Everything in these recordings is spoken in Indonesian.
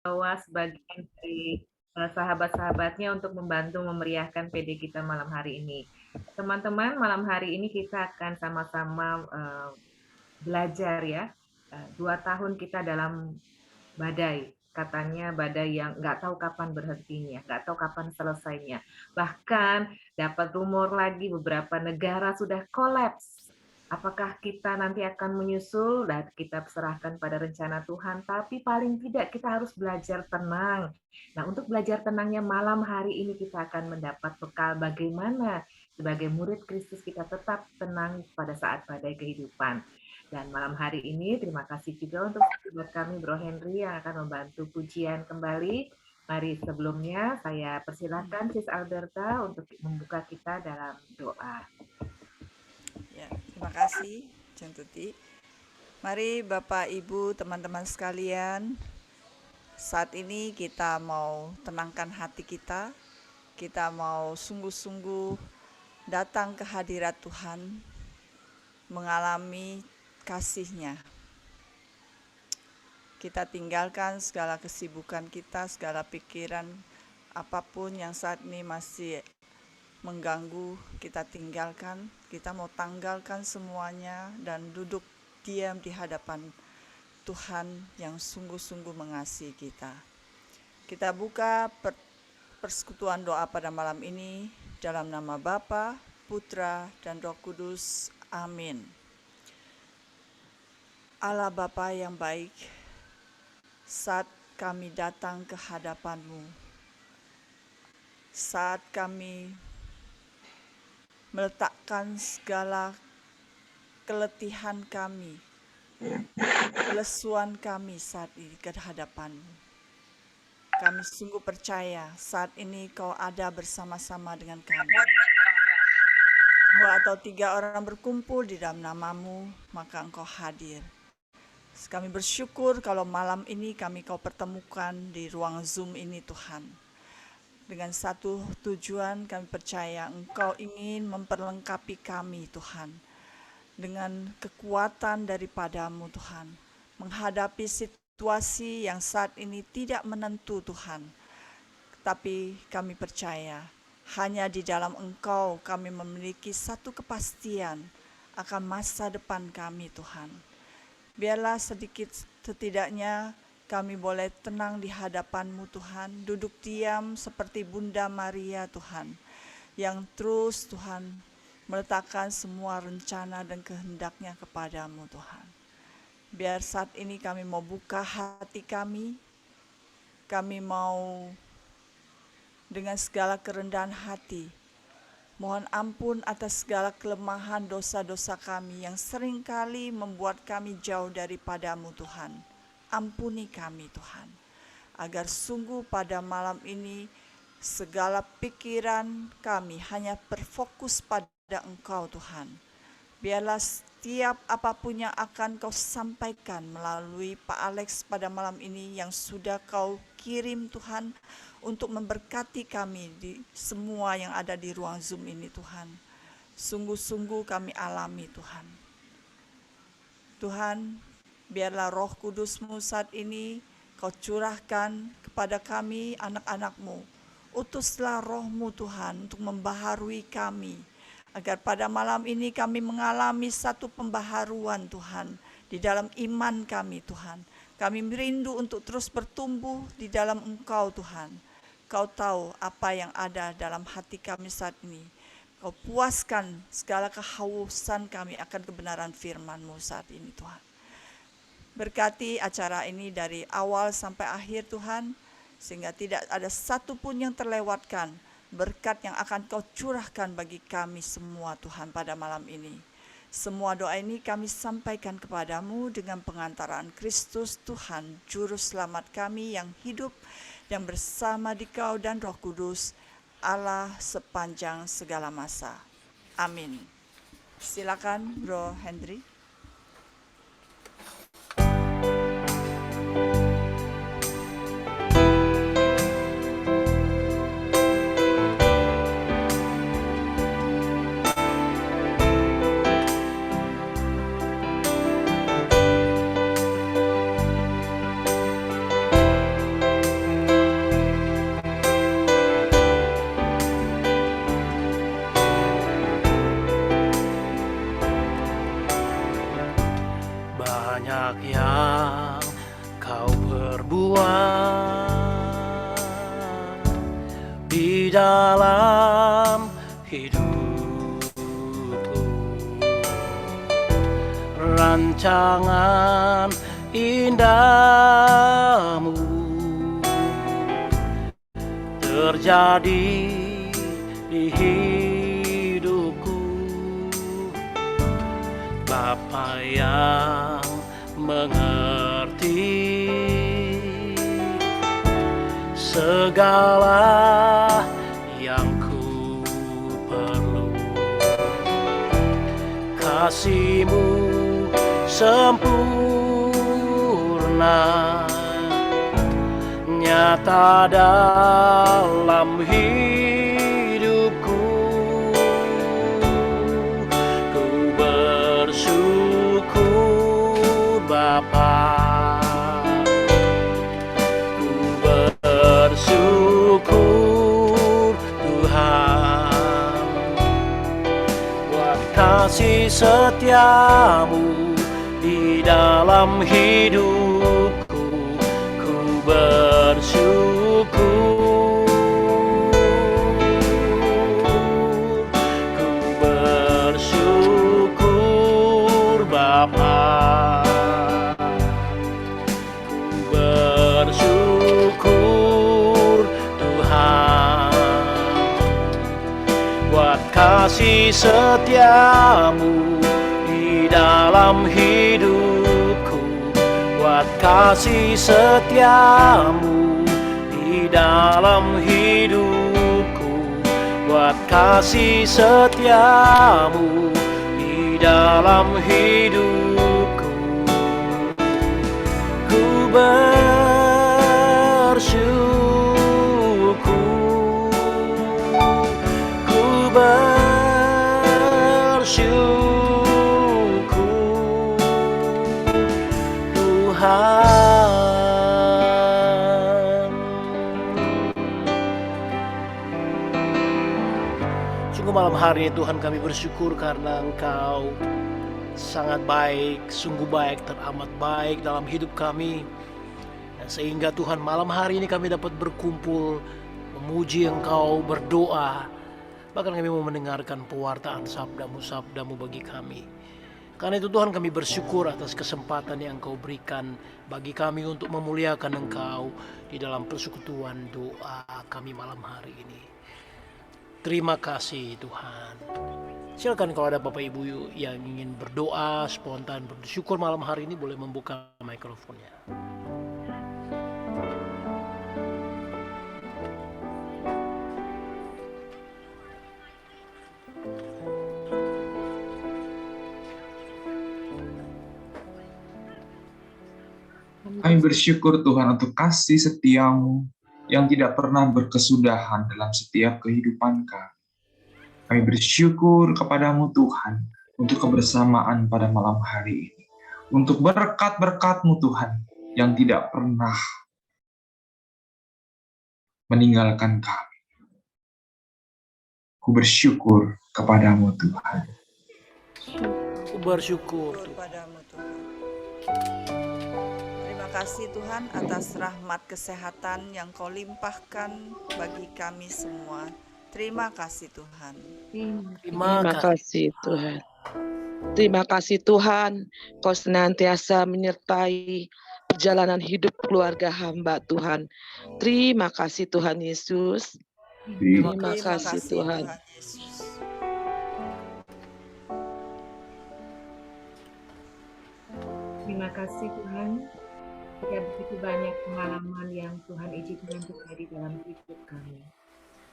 bawa sebagian dari sahabat-sahabatnya untuk membantu memeriahkan PD kita malam hari ini. Teman-teman, malam hari ini kita akan sama-sama belajar ya. 2 tahun kita dalam badai. Katanya badai yang nggak tahu kapan berhentinya, nggak tahu kapan selesainya. Bahkan dapat rumor lagi beberapa negara sudah kolaps. Apakah kita nanti akan menyusul dan kita serahkan pada rencana Tuhan, tapi paling tidak kita harus belajar tenang. Nah, untuk belajar tenangnya malam hari ini kita akan mendapat bekal bagaimana sebagai murid Kristus kita tetap tenang pada saat badai kehidupan. Dan malam hari ini terima kasih juga untuk sahabat kami Bro Henry yang akan membantu pujian kembali. Mari sebelumnya saya persilahkan Sis Alberta untuk membuka kita dalam doa. Ya, terima kasih, Cen Tuti. Mari Bapak, Ibu, teman-teman sekalian, saat ini kita mau tenangkan hati kita. Kita mau sungguh-sungguh datang ke hadirat Tuhan, mengalami kasih-Nya. Kita tinggalkan segala kesibukan kita, segala pikiran, apapun yang saat ini masih mengganggu, kita tinggalkan. Kita mau tanggalkan semuanya dan duduk diam di hadapan Tuhan yang sungguh-sungguh mengasihi kita. Kita buka persekutuan doa pada malam ini dalam nama Bapa, Putra, dan Roh Kudus. Amin. Allah Bapa yang baik, saat kami datang ke hadapan-Mu, saat kami meletakkan segala keletihan kami, kelesuan kami saat ini ke hadapan-Mu. Kami sungguh percaya saat ini Kau ada bersama-sama dengan kami. 2 atau 3 orang berkumpul di dalam nama-Mu, maka Engkau hadir. Kami bersyukur kalau malam ini Kau pertemukan di ruang Zoom ini Tuhan. Dengan satu tujuan, kami percaya Engkau ingin memperlengkapi kami Tuhan. Dengan kekuatan daripada-Mu Tuhan. Menghadapi situasi yang saat ini tidak menentu Tuhan. Tapi kami percaya hanya di dalam Engkau kami memiliki satu kepastian akan masa depan kami Tuhan. Biarlah sedikit setidaknya kami boleh tenang di hadapan-Mu Tuhan, duduk diam seperti Bunda Maria Tuhan, yang terus Tuhan meletakkan semua rencana dan kehendak-Nya kepada-Mu Tuhan. Biar saat ini kami mau buka hati kami mau dengan segala kerendahan hati, mohon ampun atas segala kelemahan dosa-dosa kami yang seringkali membuat kami jauh daripada-Mu Tuhan. Ampuni kami Tuhan, agar sungguh pada malam ini segala pikiran kami hanya berfokus pada Engkau Tuhan. Biarlah setiap apapun yang akan Kau sampaikan melalui Pak Alex pada malam ini yang sudah Kau kirim Tuhan, untuk memberkati kami di semua yang ada di ruang Zoom ini Tuhan. Sungguh-sungguh kami alami Tuhan. Tuhan, biarlah Roh Kudus-Mu saat ini Kau curahkan kepada kami anak-anak-Mu. Utuslah Roh-Mu Tuhan untuk membaharui kami, agar pada malam ini kami mengalami satu pembaharuan Tuhan di dalam iman kami Tuhan. Kami merindu untuk terus bertumbuh di dalam Engkau Tuhan. Kau tahu apa yang ada dalam hati kami saat ini. Kau puaskan segala kehausan kami akan kebenaran firman-Mu saat ini Tuhan. Berkati acara ini dari awal sampai akhir Tuhan, sehingga tidak ada satupun yang terlewatkan berkat yang akan Kau curahkan bagi kami semua Tuhan pada malam ini. Semua doa ini kami sampaikan kepadamu dengan pengantaran Kristus Tuhan, Juru Selamat kami yang hidup, yang bersama di Kau dan Roh Kudus, Allah sepanjang segala masa. Amin. Silakan Bro Henry. dalam hidupku. Rancangan indahmu terjadi di hidupku. Bapa yang mengerti segala yang ku perlu, kasih-Mu sempurna nyata dalam hidupku. Ku bersyukur Bapa, ku bersyukur Tuhan, buat kasih setia-Mu di dalam hidupku. Ku bersyukur, ku bersyukur Bapa, ku bersyukur Tuhan, buat kasih setia-Mu di dalam hidupku, buat kasih setia-Mu di dalam hidupku, buat kasih setia-Mu di dalam hidupku. Ku bersyukur, ku bersyukur Tuhan. Sungguh malam hari ini Tuhan, kami bersyukur karena Engkau sangat baik, sungguh baik, teramat baik dalam hidup kami. Dan sehingga Tuhan, malam hari ini kami dapat berkumpul, memuji Engkau, berdoa. Bahkan kami mau mendengarkan pewartaan sabda-Mu bagi kami. Karena itu Tuhan, kami bersyukur atas kesempatan yang Engkau berikan bagi kami untuk memuliakan Engkau di dalam persekutuan doa kami malam hari ini. Terima kasih Tuhan. Silakan kalau ada Bapak Ibu yang ingin berdoa spontan bersyukur malam hari ini, boleh membuka mikrofonnya. Kami bersyukur Tuhan untuk kasih setia-Mu yang tidak pernah berkesudahan dalam setiap kehidupan kami. Kami bersyukur kepadamu Tuhan untuk kebersamaan pada malam hari ini. Untuk berkat-berkat-Mu Tuhan yang tidak pernah meninggalkan kami. Ku bersyukur kepadamu Tuhan. Ku bersyukur Kepadamu Tuhan. Terima kasih Tuhan atas rahmat kesehatan yang Kau limpahkan bagi kami semua. Terima kasih Tuhan. Terima kasih Tuhan. Terima kasih Tuhan, Kau senantiasa menyertai perjalanan hidup keluarga hamba Tuhan. Terima kasih Tuhan Yesus. Terima kasih Tuhan. Yesus. Terima kasih Tuhan. Tidak begitu banyak pengalaman yang Tuhan izinkan terjadi dalam hidup kami.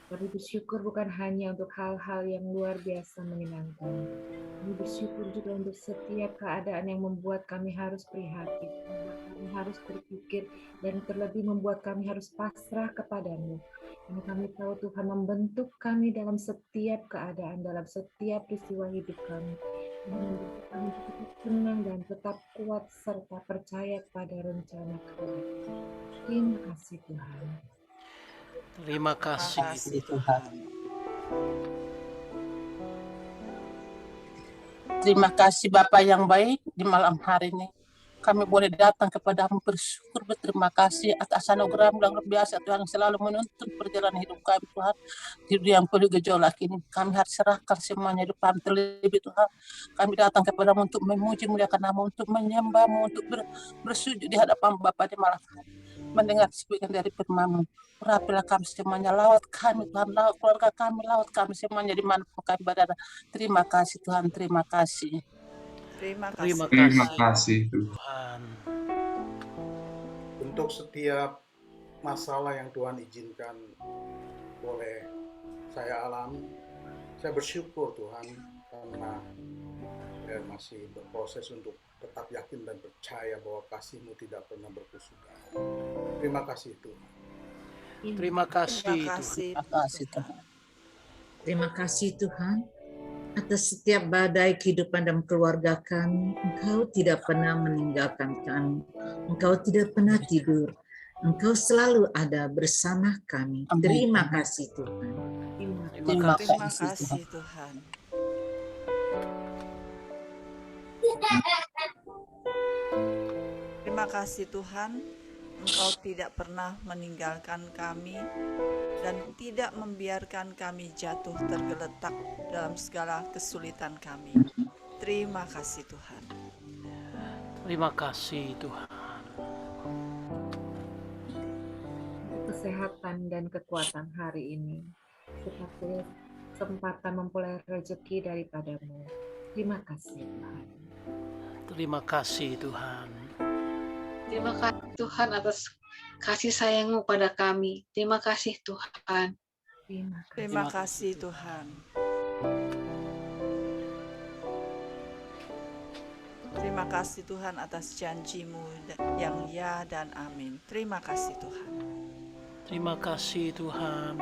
Tapi bersyukur bukan hanya untuk hal-hal yang luar biasa menyenangkan. Kami bersyukur juga untuk setiap keadaan yang membuat kami harus prihatin, membuat kami harus berpikir, dan terlebih membuat kami harus pasrah kepadamu. Karena kami tahu Tuhan membentuk kami dalam setiap keadaan, dalam setiap peristiwa hidup kami. Membentuk kami tetap tenang dan tetap kuat serta percaya pada rencana Tuhan. Terima kasih Tuhan. Terima kasih Tuhan. Terima kasih Bapak yang baik di malam hari ini. kami boleh datang kepadamu bersyukur, berterima kasih atas anugerah-Mu yang luar biasa Tuhan, yang selalu menuntun perjalanan hidup kami Tuhan. Hidup yang penuh gejolak ini kami harus serahkan semuanya di depan terlebih Tuhan. Kami datang kepadamu untuk memuji muliakan nama, untuk menyembah-Mu, untuk bersujud di hadapan Bapa di malam hari, mendengar sebagian dari firman-Mu. Urapilah kami semuanya, lawat kami Tuhan, lawat keluarga kami, lawat kami semuanya di mana kami berada. Terima kasih Tuhan, terima kasih. Terima Terima kasih. Terima kasih kasih Tuhan. Tuhan. Untuk setiap masalah yang Tuhan izinkan boleh saya alami, saya bersyukur Tuhan karena saya masih berproses untuk tetap yakin dan percaya bahwa kasih-Mu tidak pernah berkesudahan. Terima kasih Tuhan. Terima kasih Terima Tuhan. kasih. Terima kasih Tuhan. Terima kasih Tuhan atas setiap badai kehidupan dan keluarga kami. Engkau tidak pernah meninggalkan kami. Engkau tidak pernah tidur. Engkau selalu ada bersama kami. Amin. Terima kasih Tuhan. Terima Terima kasih kasih Tuhan. Tuhan. Terima kasih Tuhan, Engkau tidak pernah meninggalkan kami dan tidak membiarkan kami jatuh tergeletak dalam segala kesulitan kami. Terima kasih Tuhan. Terima kasih Tuhan. Kesehatan dan kekuatan hari ini, seperti kesempatan memperoleh rezeki daripada-Mu. Terima kasih Tuhan. Terima kasih Tuhan. Terima kasih Tuhan atas kasih sayang-Mu pada kami. Terima kasih Tuhan. Terima kasih Tuhan. Terima kasih Tuhan atas janji-Mu yang ya dan amin. Terima kasih Tuhan. Terima kasih Tuhan.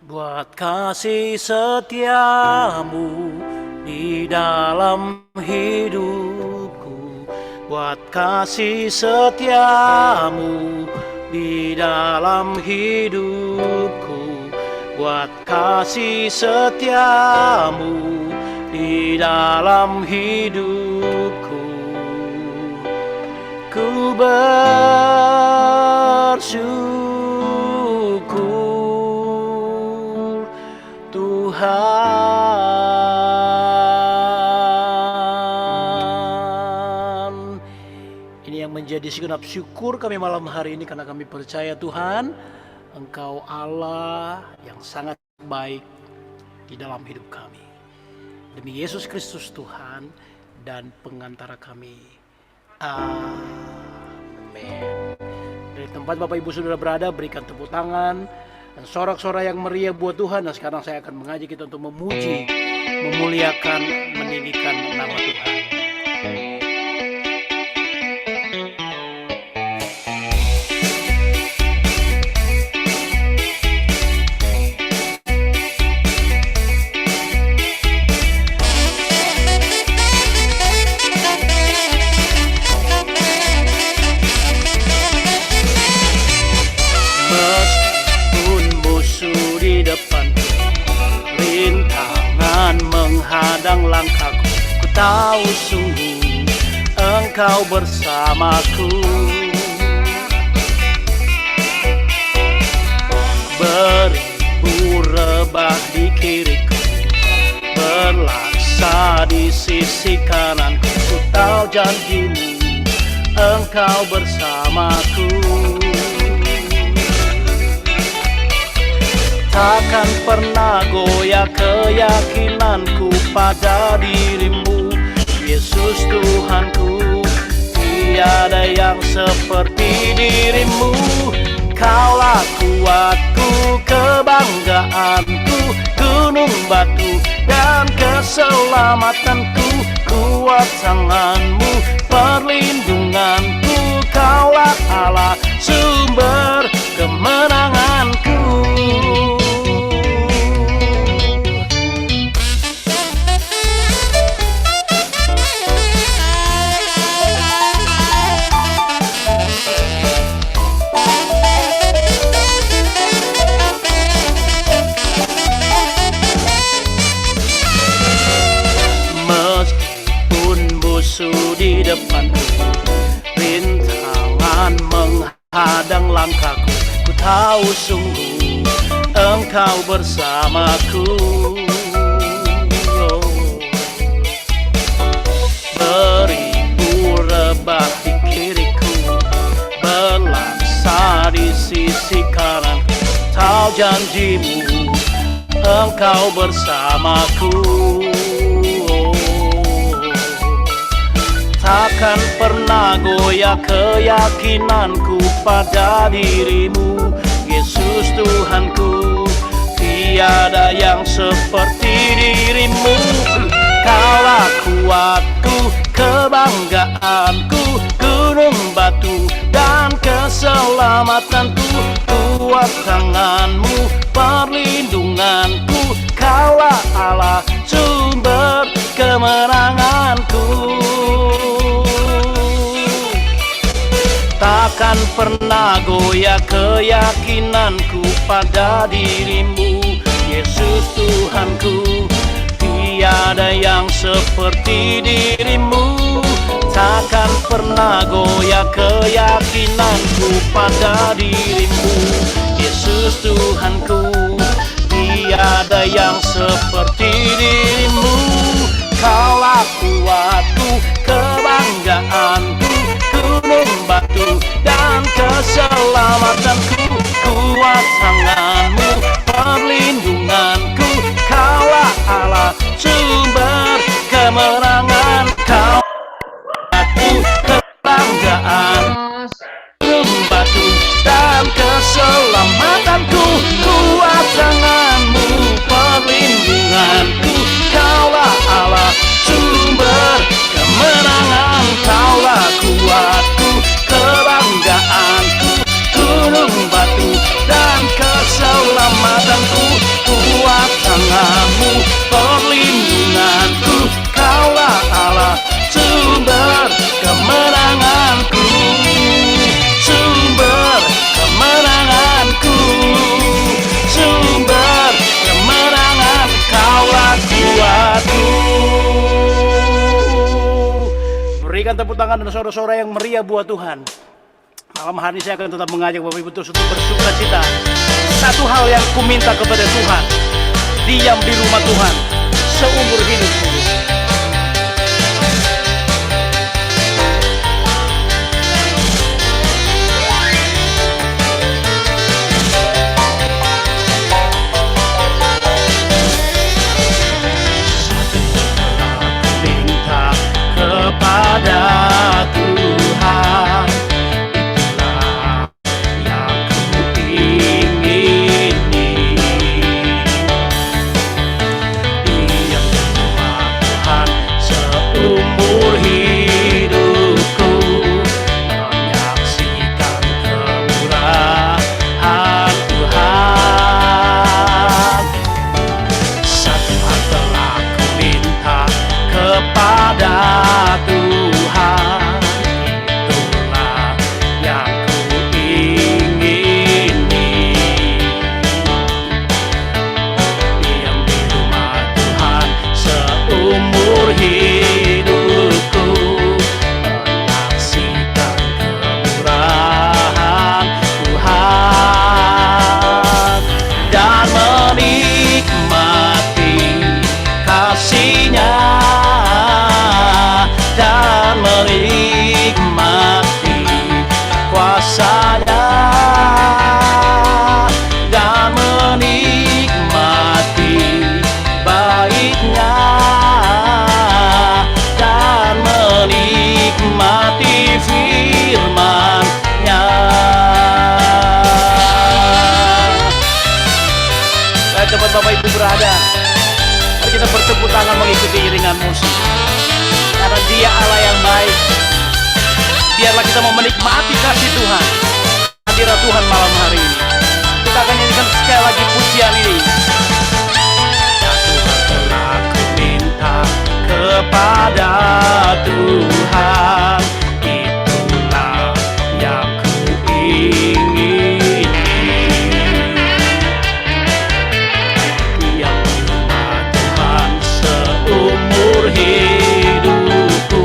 Buat kasih setiamu di dalam hidupku, buat kasih setiamu di dalam hidupku, buat kasih setiamu di dalam hidupku, ku bersyukur Tuhan. Ini yang menjadi segenap syukur kami malam hari ini, karena kami percaya Tuhan, Engkau Allah yang sangat baik di dalam hidup kami. Demi Yesus Kristus Tuhan dan pengantara kami. Amin. Dari tempat Bapak Ibu Saudara berada, berikan tepuk tangan dan sorak-sorai yang meriah buat Tuhan. Dan sekarang saya akan mengajak kita untuk memuji, memuliakan, meninggikan nama Tuhan. Menghadang langkahku, ku tahu sungguh Engkau bersamaku. Beribu rebah di kiriku, berlaksa di sisi kananku, ku tahu janji-Mu Engkau bersamaku. Takkan pernah goyah keyakinanku pada diri-Mu, Yesus Tuhanku. Tiada yang seperti diri-Mu, Kaulah kuatku, kebanggaanku, gunung batu dan keselamatanku. Kuat tangan-Mu, perlindunganku, Kaulah Allah, sumber kemenanganku. depanku, rintangan menghadang langkahku. Ku tahu sungguh Engkau bersamaku. Beribu rebah di kiriku, berlaksa di sisi kanan. Tahu janjimu, Engkau bersamaku. Takkan pernah goyah keyakinanku pada dirimu, Yesus Tuhanku. Tiada yang seperti dirimu. Kaulah kuatku, kebanggaanku, gunung batu dan keselamatanku. Kuat tanganmu, perlindunganku. Kaulah Allah, sumber kemenanganku. Takkan pernah goyah keyakinanku pada dirimu, Yesus Tuhanku. Tiada yang seperti dirimu. Takkan pernah goyah keyakinanku pada dirimu, Yesus Tuhanku. Tiada yang seperti dirimu. Kaulah kuatku, kebanggaanku, gunung batu dan keselamatanku. Kuat tanganmu, perlindunganku. Kaulah Allah, sumber kemenangan. Kaulah kebanggaan, gunung batu dan keselamatanku. Kuat tanganmu, perlindunganku. Kaulah Allah, sumber kemenangan. Kaulah kuatku, kebanggaanku, gunung batu dan keselamatanku. Kuat tanganmu, perlindunganku. Kaulah Allah, sumber kemenanganku. Sumber kemenanganku, sumber kemenangan. Kaulah kuatku. Berikan tepuk tangan dan sorak-sorai yang meriah buat Tuhan. Malam hari saya akan tetap mengajak Bapak Ibu terus untuk bersuka cita. Satu hal yang ku minta kepada Tuhan, diam di rumah Tuhan seumur hidupku. Minta kepada Tuhan, itulah yang ku ingini. Diam di rumah Tuhan seumur hidupku, menyaksikan kemurahan Tuhan. Satu hal telah ku minta kepada Tuhan, itulah yang ku ingini. Diam di rumah Tuhan seumur hidupku, menyaksikan kemurahan Tuhan dan menikmati kasih-Nya, dan menikmati kuasa-Nya, dan menikmati baik-Nya, dan menikmati firman-Nya. Baik, tempat Bapak Ibu berada, mari kita bertepuk tangan mengikuti iringan musik. Karena Dia Allah yang baik. Biarlah kita mau menikmati kasih Tuhan, hadirat Tuhan malam hari ini. Kita akan nyanyikan sekali lagi pujian ini. Ya Tuhan, telah ku minta kepada Tuhan, itulah yang ku ingini. Diam di rumah Tuhan seumur hidupku,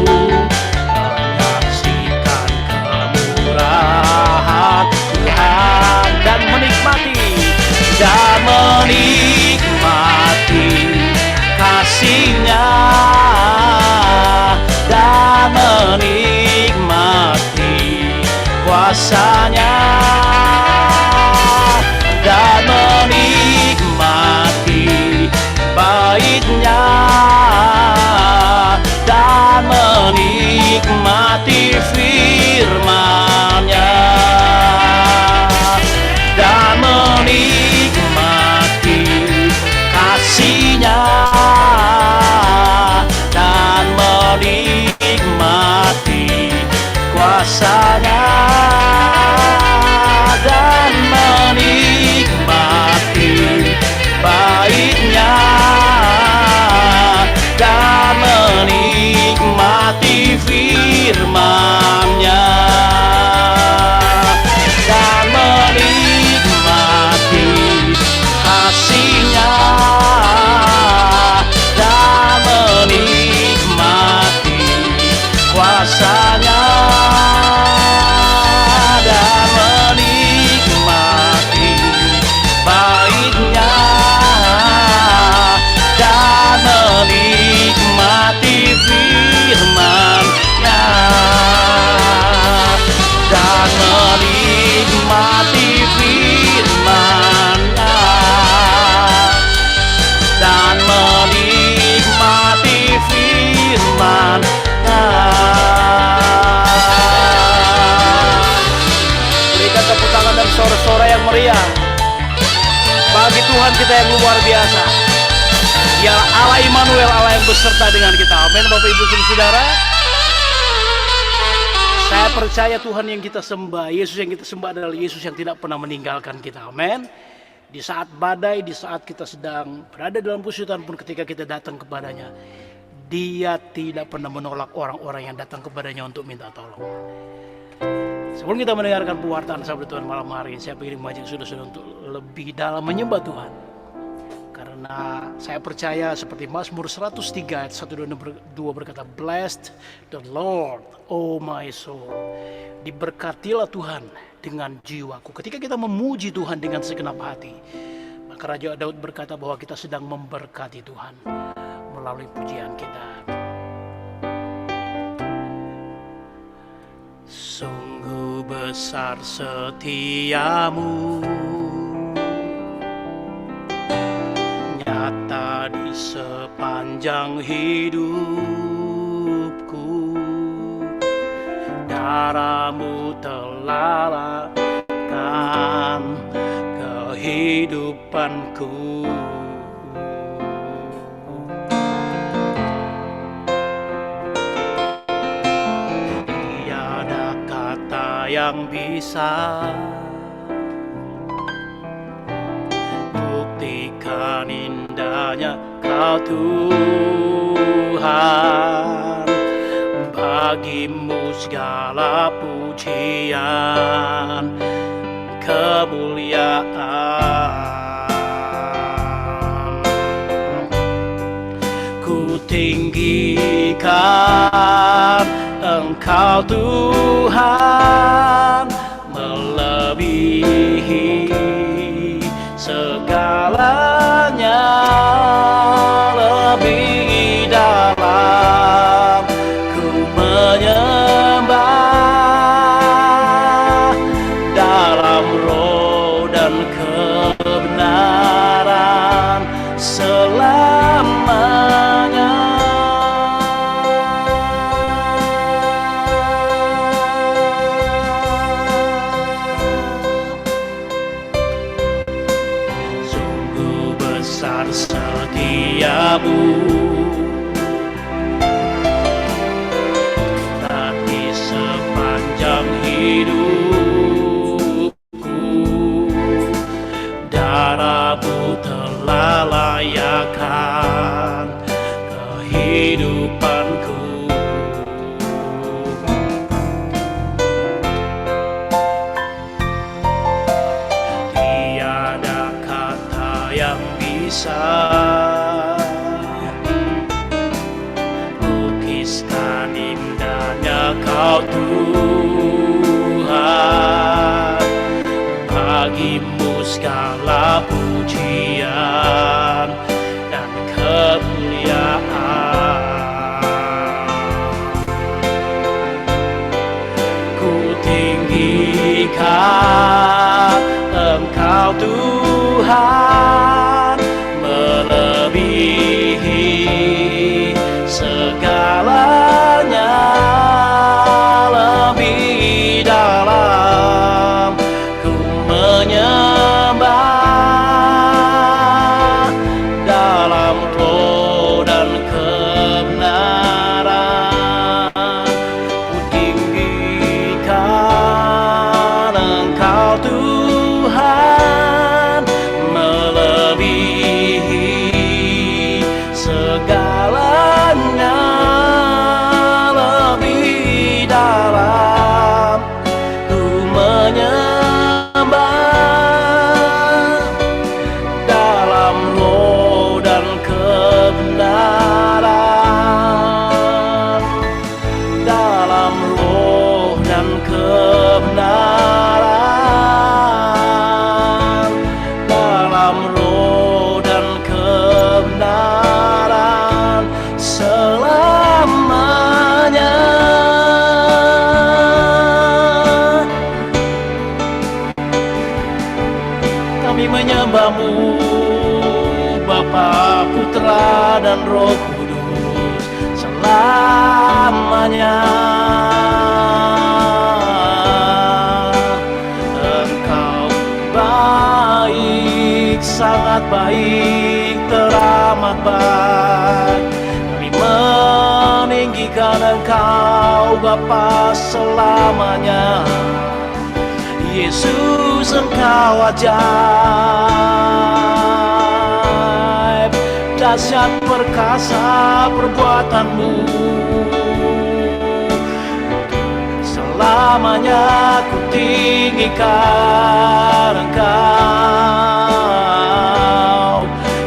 kita yang luar biasa. Ya Allah Immanuel, Allah yang beserta dengan kita. Amin. Bapak Ibu Saudara, saya percaya Tuhan yang kita sembah, Yesus yang kita sembah adalah Yesus yang tidak pernah meninggalkan kita. Amin. Di saat badai, di saat kita sedang berada dalam kesulitan pun, ketika kita datang kepadanya, Dia tidak pernah menolak orang-orang yang datang kepadanya untuk minta tolong. Sebelum kita mendengarkan pewartaan sahabat Tuhan malam hari ini, saya ingin mengajak saudara-saudara untuk lebih dalam menyembah Tuhan. Karena saya percaya seperti Mazmur 103 ayat 1 dan 2 berkata, Blessed the Lord, oh my soul. Diberkatilah Tuhan dengan jiwaku. Ketika kita memuji Tuhan dengan segenap hati, maka Raja Daud berkata bahwa kita sedang memberkati Tuhan melalui pujian kita. Sungguh besar setiamu, nyata di sepanjang hidupku. Darah-Mu telah lakukan kehidupanku. Tiada kata yang bisa buktikan indahnya Kau Tuhan. Bagimu segala pujian, kemuliaan. Ku tinggikan Engkau Tuhan, melebihi segalanya, lebih dalam ku menyembah dalam roh dan kebenaran selamanya. Sungguh besar setiamu, di sepanjang hidupku. Darah-Mu telah layakan kehidupanku. Tiada kata yang bisa lukiskan indahnya Kau Tuhan. Bagimu segala pujian dan kemuliaan. Ku tinggikan Engkau Tuhan, melebihi segalanya, lebih dalam ku menyembah dalam roh dan kebenaran. Ku tinggikan Engkau Tuhan, melebihi segalanya, lebih dalam ku menyembah dalam roh dan kebenaran, dalam roh dan kebenaran, dalam roh dan kebenaran selamanya. Kami menyembah-Mu, Bapa, Putra, dan Roh Kudus selamanya. Engkau baik, sangat teramat baik, teramat baik. Kami meninggikan Engkau Bapa selamanya. Yesus, Engkau ajaib, dahsyat perkasa perbuatan-Mu. Selamanya ku tinggikan Engkau,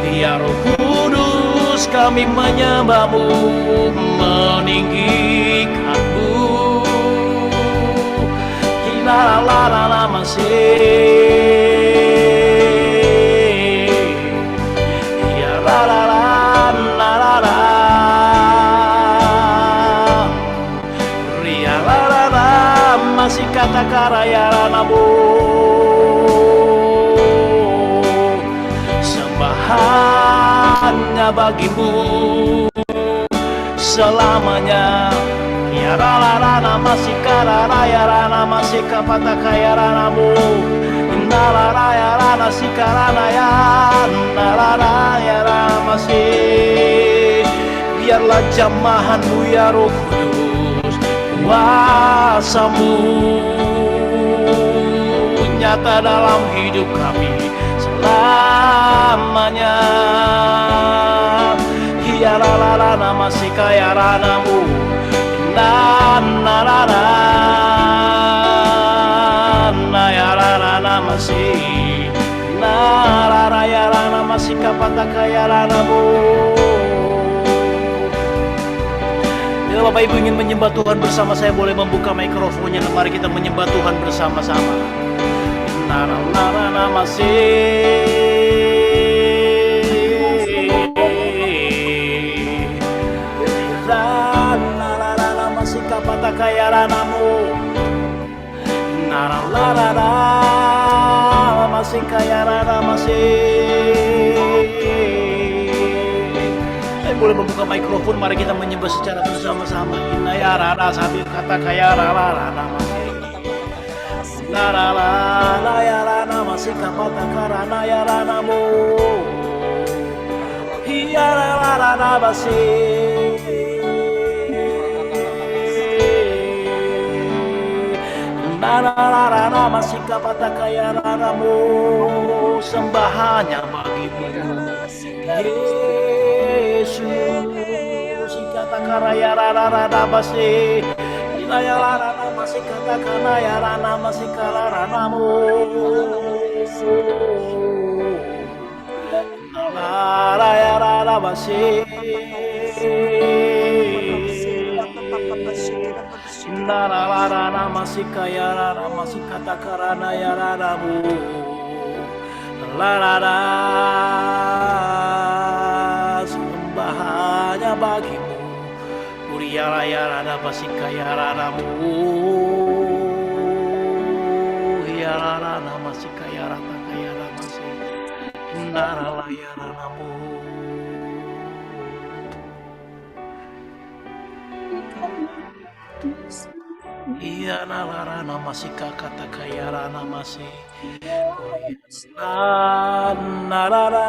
ya Roh Kudus, kami menyembah-Mu, meninggikan-Mu. La la la la masih, ya la la la la la la, ria la la la masih kata karaya namu. Sembahannya bagimu selamanya. Ya rana masih karana ya rana masih kapata kaya ranamu. Indala raya rana si karana ya indala ya rana masih. Biarlah jamahanmu ya Roh Kudus, kuasa-Mu nyata dalam hidup kami selamanya. Ya rana masih kaya ranamu. Na na na na na ya na na masih na ra ya na masih kapata kaya ranamu. Bila Bapak Ibu ingin menyembah Tuhan bersama saya, boleh membuka mikrofonnya dan mari kita menyembah Tuhan bersama-sama. Na na na masih kapata kaya ranamu. Nara la la la masih kaya rana masih. Boleh membuka mikrofon, mari kita menyembah secara bersama-sama. Inna ya rana sambil kata kaya rana rana masih. Nara la la ya rana masih kapata karana ya ranamu. Iya la rana masih. Nara masih kapata kaya ranamu, sembahannya bagimu. Yesus, kata karaya rana masih. Inaya rana masih kata karaya rana masih kala ranamu. Karaya rana masih. Nara masih kaya rana masih kata karana ya ranamu. Larara sembahannya bagimu. Uria raya rana masih kaya ranamu. Ya rana masih kaya rata kaya rana masih. Nara raya ranamu. Iya nalarana masih kata kaya rana masih. Narana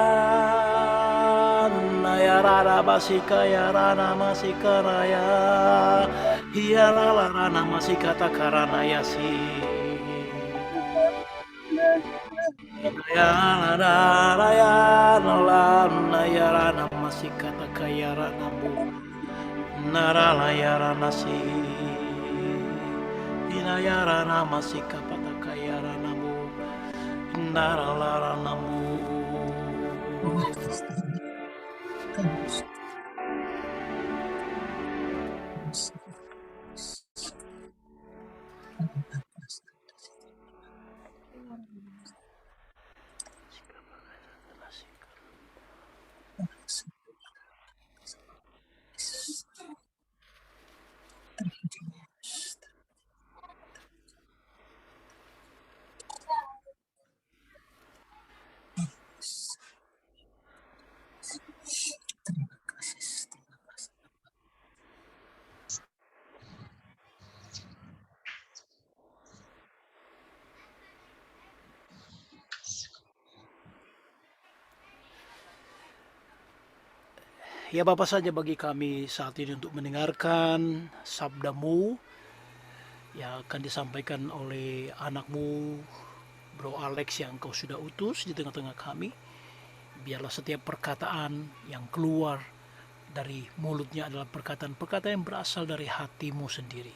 ya rana masih kaya rana masih karaya. Iya nalarana masih kata karana ya si. Ya rana ya nalana ya rana masih kata kaya rana bu. Narala ya rana si. Inayarana masih kapata kaya ranamu. Narala ranamu. Ya Bapa saja bagi kami saat ini untuk mendengarkan sabda-Mu yang akan disampaikan oleh anak-Mu, Bro Alex yang Engkau sudah utus di tengah-tengah kami. Biarlah setiap perkataan yang keluar dari mulutnya adalah perkataan-perkataan yang berasal dari hati-Mu sendiri.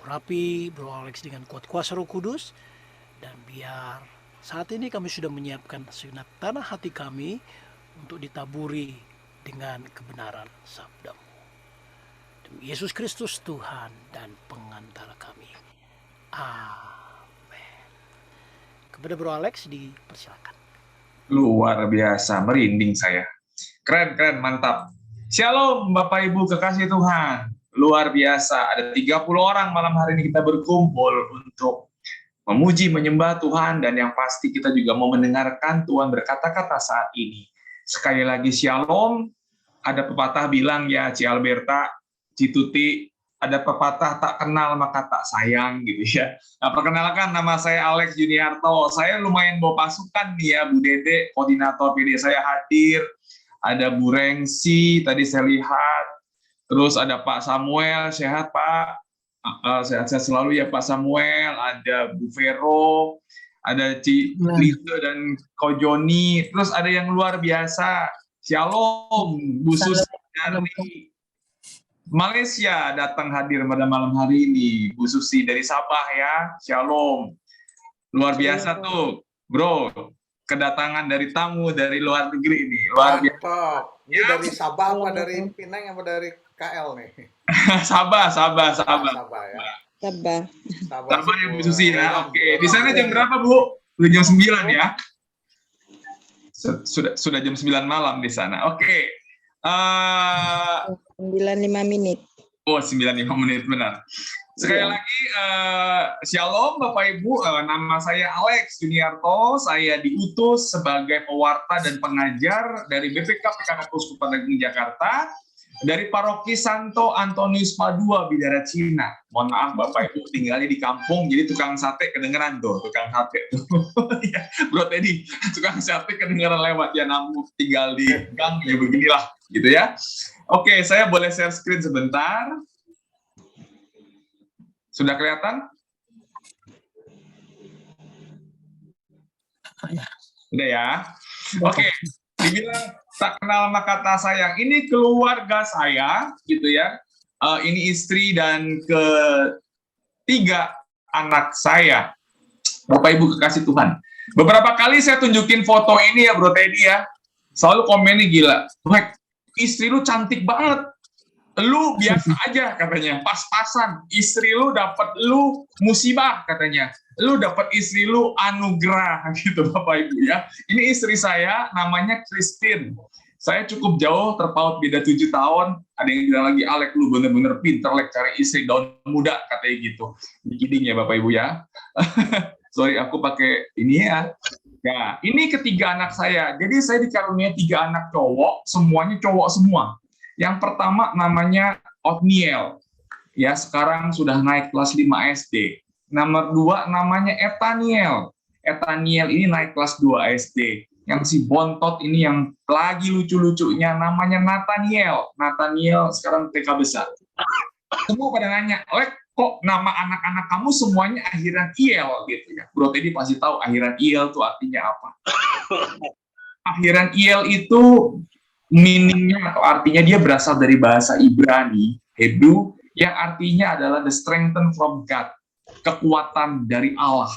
Urapi Bro Alex dengan kuat kuasa Roh Kudus, dan biar saat ini kami sudah menyiapkan segenap tanah hati kami untuk ditaburi dengan kebenaran sabda-Mu. Demi Yesus Kristus Tuhan dan pengantara kami. Amin. Kepada Bro Alex dipersilakan. Luar biasa, merinding saya. Keren, mantap. Shalom Bapak Ibu kekasih Tuhan. Luar biasa, ada 30 orang malam hari ini kita berkumpul untuk memuji, menyembah Tuhan, dan yang pasti kita juga mau mendengarkan Tuhan berkata-kata saat ini. Sekali lagi shalom, ada pepatah bilang ya, Ci Alberta, Ci Tuti, ada pepatah tak kenal maka tak sayang gitu ya. Nah, perkenalkan nama saya Alex Juniarto, saya lumayan bawa pasukan nih ya, Bu Dede, koordinator PD saya hadir, ada Bu Rengsi, tadi saya lihat, terus ada Pak Samuel, sehat Pak, sehat-sehat selalu ya Pak Samuel, ada Bu Vero, ada Ci Lisa dan Ko Joni, terus ada yang luar biasa, Shalom, Bu Susi dari Malaysia datang hadir pada malam hari ini, Bu Susi dari Sabah ya, Shalom, luar biasa tuh, Bro, kedatangan dari tamu dari luar negeri ini, luar biasa. Ini dari Sabah apa dari Pinang apa dari KL nih? Sabah Sabah ya. Sabah. Sabah ya Bu Susi ya. Oke. Di sana jam berapa Bu? Udah jam 9 ya? Sudah jam 9 malam di sana. Oke. 95 menit. Oh, 95 menit benar. Sekali lagi shalom Bapak Ibu, nama saya Alex Juniarto, saya diutus sebagai pewarta dan pengajar dari BPK PKK Keuskupan Agung Jakarta, dari Paroki Santo Antonius Padua Bidara Cina. Mohon maaf Bapak Ibu, tinggalnya di kampung, jadi tukang sate kedengeran tuh, tukang sate tuh. Bro Teddy, tukang sate kedengeran lewat, ya namun tinggal di gang, ya beginilah, gitu ya. Oke, saya boleh share screen sebentar. Sudah kelihatan? Udah ya? Oke. Dibilang tak kenal maka tak sayang. Ini keluarga saya, gitu ya. Ini istri dan ketiga anak saya. Bapak Ibu kekasih Tuhan. Beberapa kali saya tunjukin foto ini ya Bro Teddy ya. Selalu komennya gila. Wah, istri lu cantik banget. Lu biasa aja katanya, pas-pasan. Istri lu dapat lu musibah katanya. Lu dapat istri lu anugerah gitu Bapak Ibu ya. Ini istri saya namanya Christine. Saya cukup jauh, terpaut beda 7 tahun. Ada yang bilang lagi, Alek lu bener-bener pinter Lek cari istri daun muda katanya gitu. Kidding ya Bapak Ibu ya. Sorry aku pakai ini ya. Ya, ini ketiga anak saya. Jadi saya dikaruniai 3 anak cowok, semuanya cowok semua. Yang pertama namanya Othniel, ya sekarang sudah naik kelas 5 SD. Nomor 2 namanya Ethaniel. Ethaniel ini naik kelas 2 SD. Yang si bontot ini yang lagi lucu-lucunya namanya Nathaniel. Nathaniel sekarang TK besar. Semua pada nanya, Lek, kok nama anak-anak kamu semuanya akhiran IEL gitu ya. Bro Teddy pasti tahu akhiran IEL itu artinya apa. Akhiran IEL itu meaningnya atau artinya dia berasal dari bahasa Ibrani, Hebrew, yang artinya adalah the strengthen from God, kekuatan dari Allah.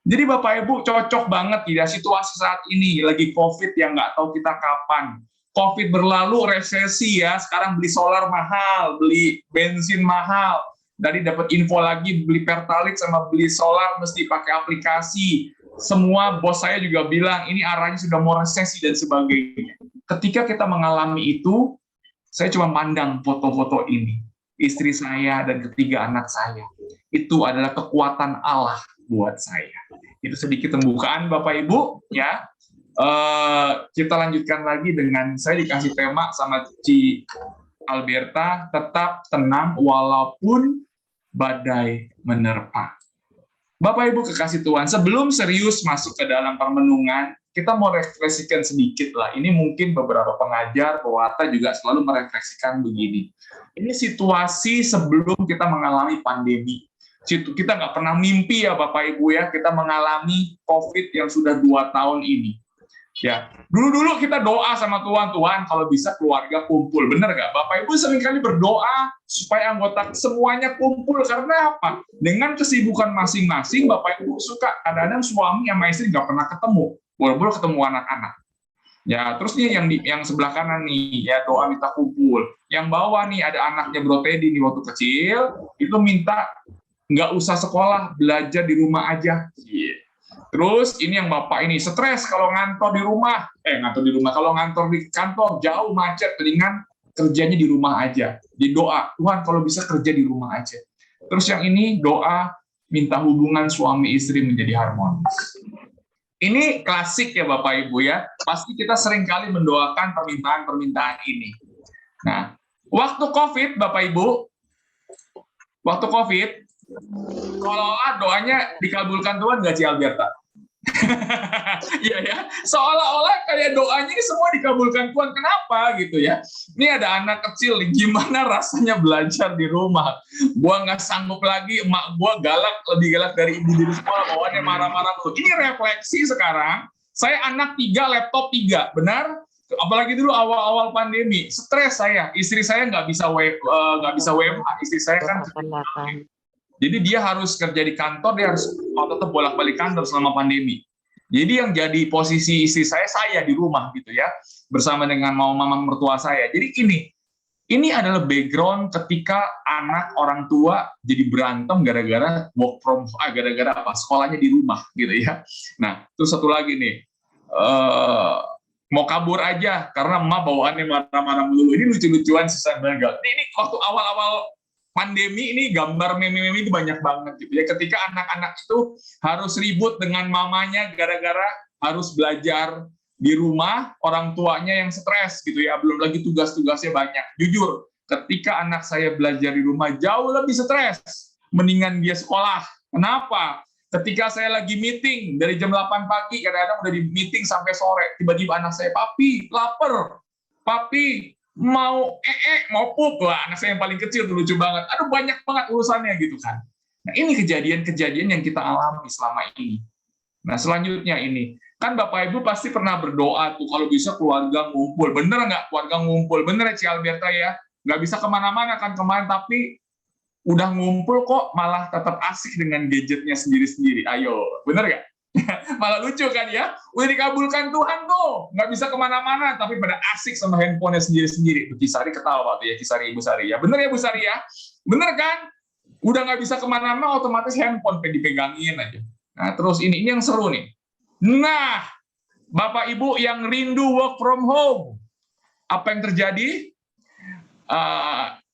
Jadi Bapak Ibu cocok banget ya situasi saat ini, lagi COVID yang nggak tahu kita kapan. COVID berlalu, resesi ya, sekarang beli solar mahal, beli bensin mahal. Tadi dapat info lagi beli Pertalite sama beli solar mesti pakai aplikasi. Semua bos saya juga bilang ini arahnya sudah mau resesi dan sebagainya. Ketika kita mengalami itu, saya cuma mandang foto-foto ini. Istri saya dan ketiga anak saya. Itu adalah kekuatan Allah buat saya. Itu sedikit pembukaan Bapak Ibu. Ya. Kita lanjutkan lagi dengan, saya dikasih tema sama Ci Alberta, tetap tenang walaupun badai menerpa. Bapak Ibu kekasih Tuhan, sebelum serius masuk ke dalam permenungan, kita mau refleksikan sedikit lah. Ini mungkin beberapa pengajar, pewarta juga selalu merefleksikan begini. Ini situasi sebelum kita mengalami pandemi. Kita nggak pernah mimpi ya Bapak Ibu ya, kita mengalami COVID yang sudah 2 tahun ini. Ya, dulu kita doa sama Tuhan, kalau bisa keluarga kumpul, bener nggak? Bapak Ibu seringkali berdoa supaya anggota semuanya kumpul, karena apa? Dengan kesibukan masing-masing, Bapak Ibu suka kadang-kadang suami sama istri nggak pernah ketemu, boleh-boleh ketemu anak-anak. Ya, terus nih yang sebelah kanan nih, ya doa minta kumpul. Yang bawah nih ada anaknya Bro Teddy nih waktu kecil, itu minta nggak usah sekolah, belajar di rumah aja. Terus ini yang bapak ini stres kalau ngantor di rumah, kalau ngantor di kantor jauh macet, mendingan kerjanya di rumah aja. Di doa, Tuhan kalau bisa kerja di rumah aja. Terus yang ini doa minta hubungan suami istri menjadi harmonis. Ini klasik ya Bapak Ibu ya. Pasti kita sering kali mendoakan permintaan-permintaan ini. Nah, waktu COVID Bapak Ibu, seolah-olah doanya dikabulkan Tuhan nggak Ci Alberta? Iya ya, seolah-olah kayak doanya ini semua dikabulkan Tuhan. Kenapa gitu ya? Ini ada anak kecil nih, gimana rasanya belajar di rumah? Gua nggak sanggup lagi, emak gua lebih galak dari ibu di sekolah, bawaannya marah-marah tuh. Ini refleksi sekarang. Saya anak 3, laptop 3, benar? Apalagi dulu awal-awal pandemi, stres saya. Istri saya nggak bisa WFH. Istri saya kan jadi dia harus kerja di kantor, dia harus tetap bolak-balik kantor selama pandemi. Jadi yang jadi posisi istri saya di rumah gitu ya, bersama dengan mama mertua saya. Jadi ini adalah background ketika anak orang tua jadi berantem gara-gara gara-gara apa? Sekolahnya di rumah gitu ya. Nah, terus satu lagi nih, mau kabur aja karena emak bawaannya marah-marah melulu. Ini lucu-lucuan susah banget. Ini waktu awal-awal pandemi ini gambar meme-meme itu banyak banget gitu ya. Ketika anak-anak itu harus ribut dengan mamanya gara-gara harus belajar di rumah, orang tuanya yang stres gitu ya. Belum lagi tugas-tugasnya banyak. Jujur, ketika anak saya belajar di rumah jauh lebih stres. Mendingan dia sekolah. Kenapa? Ketika saya lagi meeting dari jam 8 pagi, kadang-kadang udah di meeting sampai sore. Tiba-tiba anak saya, "Papi, lapar. Papi, mau pup." Lah, anak saya yang paling kecil tuh lucu banget. Aduh, banyak banget urusannya gitu kan. Nah, ini kejadian-kejadian yang kita alami selama ini. Nah, selanjutnya ini, kan Bapak Ibu pasti pernah berdoa tuh kalau bisa keluarga ngumpul. Bener nggak keluarga ngumpul? Bener ya Ci Alberta ya? Nggak bisa kemana-mana kan kemarin, tapi udah ngumpul kok malah tetap asik dengan gadgetnya sendiri-sendiri. Ayo, bener nggak? Malah lucu kan ya, udah dikabulkan Tuhan tuh, nggak bisa kemana-mana, tapi pada asik sama handphonenya sendiri-sendiri. Bu Sari ketawa tuh ya, Sari, Ibu Sari ya, bener ya Bu Sari ya, bener kan? Udah nggak bisa kemana-mana, otomatis handphone dipegangin aja. Nah terus ini yang seru nih. Nah, Bapak Ibu yang rindu work from home, apa yang terjadi?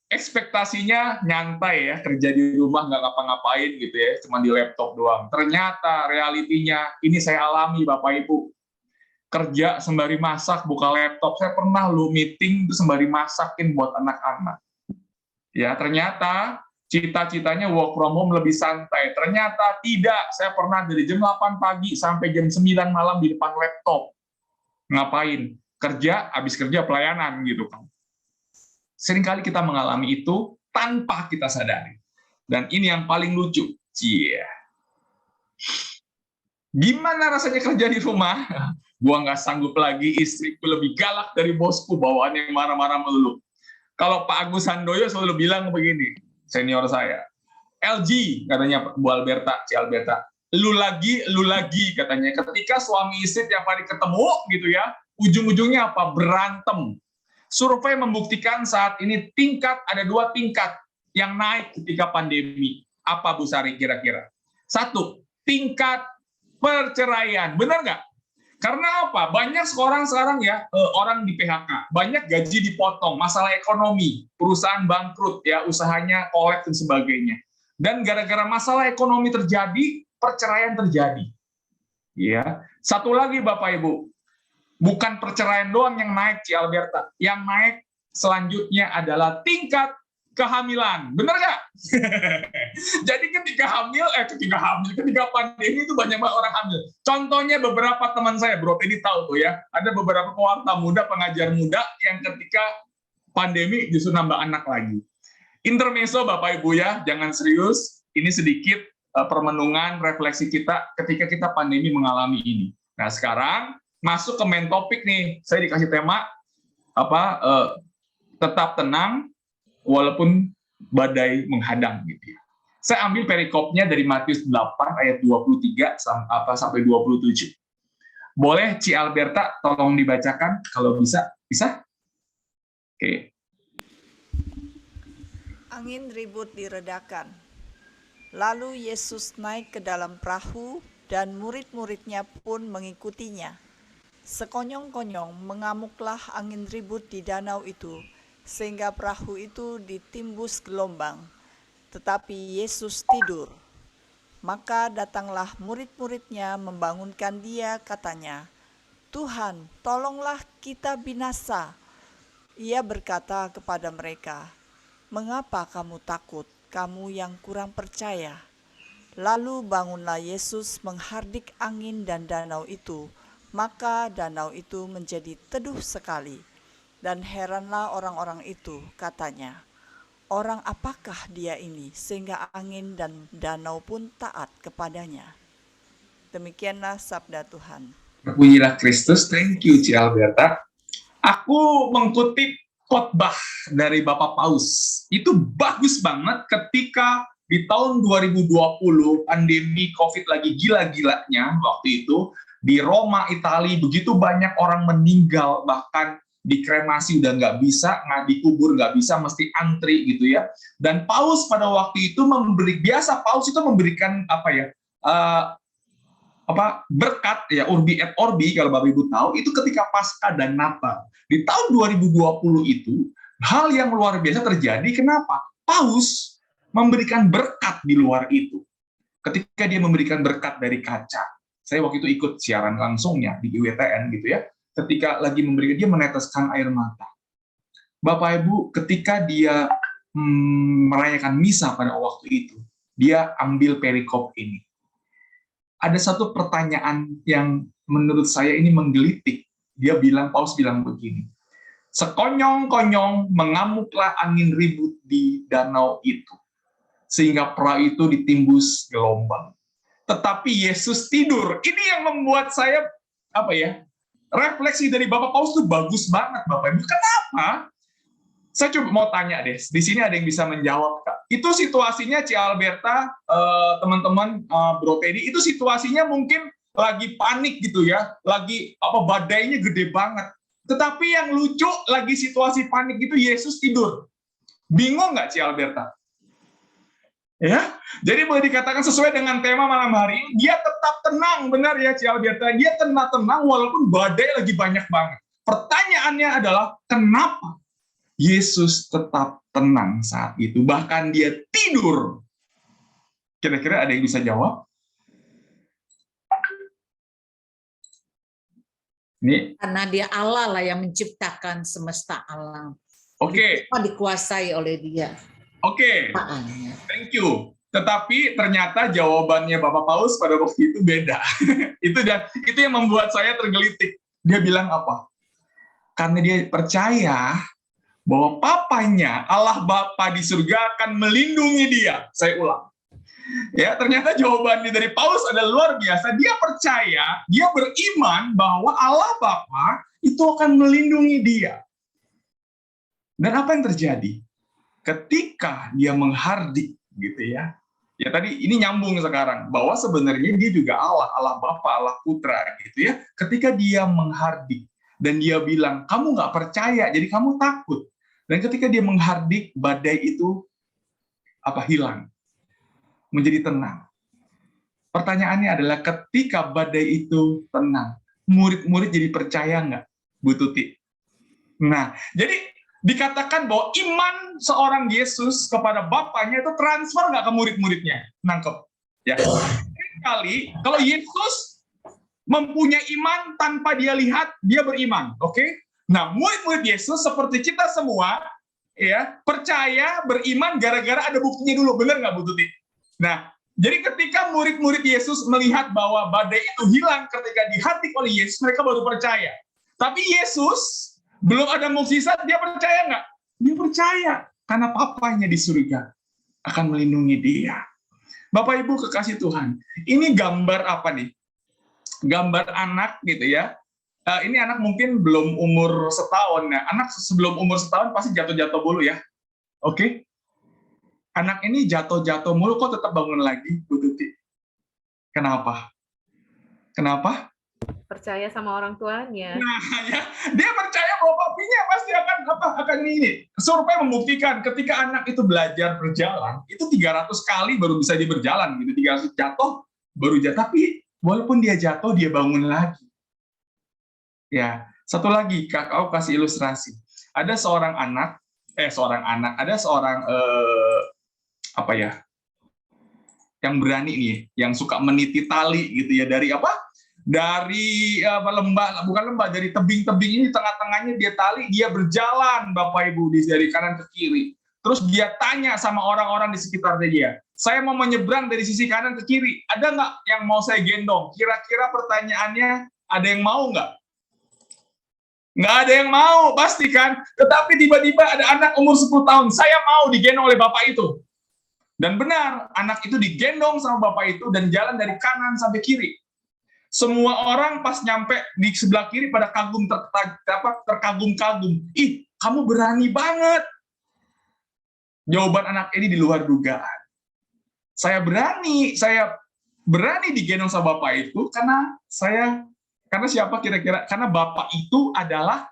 Ekspektasinya nyantai ya, kerja di rumah nggak ngapa-ngapain gitu ya, cuma di laptop doang. Ternyata realitinya ini saya alami Bapak Ibu. Kerja sembari masak, buka laptop. Saya pernah meeting sembari masakin buat anak-anak. Ya, ternyata cita-citanya work from home lebih santai. Ternyata tidak. Saya pernah dari jam 8 pagi sampai jam 9 malam di depan laptop. Ngapain? Kerja, habis kerja pelayanan gitu kan. Seringkali kita mengalami itu tanpa kita sadari. Dan ini yang paling lucu. Gimana rasanya kerja di rumah? Gua nggak sanggup lagi, istriku lebih galak dari bosku, bawaannya marah-marah melulu. Kalau Pak Agus Handoyo selalu bilang begini, senior saya, LG, katanya Bu Alberta, Ci Alberta, lu lagi, katanya. Ketika suami istri tiap hari ketemu, gitu ya, ujung-ujungnya apa? Berantem. Survei membuktikan saat ini ada 2 tingkat yang naik ketika pandemi. Apa Bu Sari kira-kira? 1, tingkat perceraian. Benar nggak? Karena apa? Banyak sekarang ya orang di PHK, banyak gaji dipotong, masalah ekonomi, perusahaan bangkrut ya, usahanya kolek dan sebagainya. Dan gara-gara masalah ekonomi terjadi, perceraian terjadi. Ya. Satu lagi Bapak Ibu, bukan perceraian doang yang naik Ci Alberta. Yang naik selanjutnya adalah tingkat kehamilan. Benar nggak? Jadi ketika pandemi itu banyak banget orang hamil. Contohnya beberapa teman saya, Bro Teddy tahu tuh ya, ada beberapa pewarta muda, pengajar muda yang ketika pandemi justru nambah anak lagi. Intermezzo Bapak Ibu ya, jangan serius. Ini sedikit permenungan, refleksi kita ketika kita pandemi mengalami ini. Nah sekarang masuk ke main topik nih. Saya dikasih tema tetap tenang walaupun badai menghadang gitu ya. Saya ambil perikopnya dari Matius 8 ayat 23 sampai 27. Boleh Ci Alberta tolong dibacakan kalau bisa? Bisa? Oke. Angin ribut diredakan. Lalu Yesus naik ke dalam perahu dan murid-muridnya pun mengikutinya. Sekonyong-konyong mengamuklah angin ribut di danau itu, sehingga perahu itu ditimbus gelombang. Tetapi Yesus tidur. Maka datanglah murid-muridnya membangunkan dia, katanya, "Tuhan, tolonglah kita binasa." Ia berkata kepada mereka, "Mengapa kamu takut, kamu yang kurang percaya?" Lalu bangunlah Yesus menghardik angin dan danau itu, maka danau itu menjadi teduh sekali. Dan heranlah orang-orang itu, katanya, "Orang apakah dia ini sehingga angin dan danau pun taat kepadanya?" Demikianlah sabda Tuhan. Terpujilah Kristus. Thank you Ci Alberta. Aku mengutip khotbah dari Bapak Paus. Itu bagus banget ketika di tahun 2020 pandemi COVID lagi gila-gilanya waktu itu di Roma, Italia, begitu banyak orang meninggal, bahkan dikremasi udah nggak bisa, dikubur nggak bisa, mesti antri gitu ya. Dan Paus pada waktu itu Paus itu memberikan berkat ya, urbi et orbi kalau Bapak Ibu tahu, itu ketika Paskah dan Natal. Di tahun 2020 itu hal yang luar biasa terjadi. Kenapa? Paus memberikan berkat di luar itu. Ketika dia memberikan berkat dari kaca. Saya waktu itu ikut siaran langsungnya di IWTN gitu ya. Ketika lagi memberikan, dia meneteskan air mata. Bapak Ibu, ketika dia merayakan misa pada waktu itu, dia ambil perikop ini. Ada satu pertanyaan yang menurut saya ini menggelitik. Paus bilang begini, "Sekonyong-konyong mengamuklah angin ribut di danau itu, sehingga perahu itu ditimbus gelombang. Tetapi Yesus tidur." Ini yang membuat saya refleksi dari Bapak Paus itu bagus banget, Bapak Ibu. Kenapa? Saya coba mau tanya deh. Di sini ada yang bisa menjawab, Kak. Itu situasinya Ci Alberta, teman-teman, Bro Teddy, itu situasinya mungkin lagi panik gitu ya, lagi badainya gede banget. Tetapi yang lucu lagi situasi panik gitu, Yesus tidur. Bingung nggak Ci Alberta? Ya, jadi boleh dikatakan sesuai dengan tema malam hari ini, dia tetap tenang, benar ya Ci Alberta, dia tenang walaupun badai lagi banyak banget. Pertanyaannya adalah, kenapa Yesus tetap tenang saat itu, bahkan dia tidur? Kira-kira ada yang bisa jawab? Ini. Karena dia Allah lah yang menciptakan semesta alam. Oke. Semua dikuasai oleh dia. Oke, thank you. Tetapi ternyata jawabannya Bapak Paus pada waktu itu beda. itu yang membuat saya tergelitik. Dia bilang apa? Karena dia percaya bahwa Papanya, Allah Bapa di surga akan melindungi dia. Saya ulang. Ya, ternyata jawabannya dari Paus adalah luar biasa. Dia percaya, dia beriman bahwa Allah Bapa itu akan melindungi dia. Dan apa yang terjadi? Ketika dia menghardik gitu ya. Ya tadi ini nyambung sekarang bahwa sebenarnya dia juga Allah Bapa, Allah Putra gitu ya. Ketika dia menghardik dan dia bilang, "Kamu nggak percaya, jadi kamu takut." Dan ketika dia menghardik, badai itu hilang. Menjadi tenang. Pertanyaannya adalah ketika badai itu tenang, murid-murid jadi percaya nggak, Bu Tuti? Nah, jadi dikatakan bahwa iman seorang Yesus kepada Bapaknya itu transfer nggak ke murid-muridnya? Nangkep? Ya. Kali kalau Yesus mempunyai iman tanpa dia lihat, dia beriman. Oke? Nah, murid-murid Yesus seperti kita semua, Ya, percaya, beriman gara-gara ada buktinya dulu, benar nggak Bu Tuti? Nah, jadi ketika murid-murid Yesus melihat bahwa badai itu hilang ketika dihatik oleh Yesus, mereka baru percaya. Tapi Yesus belum ada mukjizat, dia percaya nggak? Dia percaya, karena papanya di surga akan melindungi dia. Bapak Ibu kekasih Tuhan, ini gambar apa nih? Gambar anak gitu ya. Ini anak mungkin belum umur setahun. Nah, anak sebelum umur setahun pasti jatuh-jatuh dulu ya. Oke? Anak ini jatuh-jatuh mulu kok tetap bangun lagi, Bu Tuti. Kenapa? Kenapa? Percaya sama orang tuanya. Nah, ya, dia percaya bahwa papinya pasti akan ini. Survei membuktikan ketika anak itu belajar berjalan, itu 300 kali baru bisa dia berjalan gitu. 300 jatuh baru jatuh, tapi walaupun dia jatuh dia bangun lagi. Ya, satu lagi Kakak kasih ilustrasi. Ada seorang anak, ada seorang apa ya? Yang berani nih, yang suka meniti tali gitu ya, dari apa? Dari dari tebing-tebing ini, tengah-tengahnya dia tali, dia berjalan Bapak Ibu dari kanan ke kiri. Terus dia tanya sama orang-orang di sekitar dia, saya mau menyeberang dari sisi kanan ke kiri, ada nggak yang mau saya gendong? Kira-kira pertanyaannya, ada yang mau nggak? Nggak ada yang mau, pasti kan? Tetapi tiba-tiba ada anak umur 10 tahun, saya mau digendong oleh bapak itu. Dan benar, anak itu digendong sama bapak itu dan jalan dari kanan sampai kiri. Semua orang pas nyampe di sebelah kiri pada terkagum-kagum. Ih, kamu berani banget. Jawaban anak ini di luar dugaan. Saya berani digendong sama bapak itu karena siapa kira-kira? Karena bapak itu adalah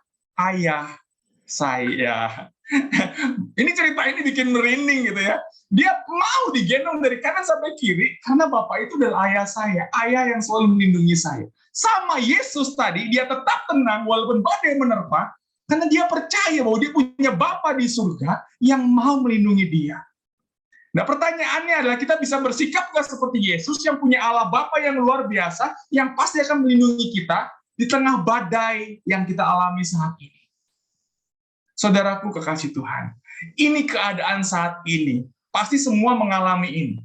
ayah saya. Ini cerita ini bikin merinding gitu ya. Dia mau digendong dari kanan sampai kiri karena bapak itu adalah ayah saya, ayah yang selalu melindungi saya. Sama Yesus tadi, dia tetap tenang walaupun badai menerpa karena dia percaya bahwa dia punya Bapa di surga yang mau melindungi dia. Nah, pertanyaannya adalah kita bisa bersikap nggak seperti Yesus yang punya Allah Bapa yang luar biasa yang pasti akan melindungi kita di tengah badai yang kita alami saat ini. Saudaraku kekasih Tuhan, ini keadaan saat ini. Pasti semua mengalami ini,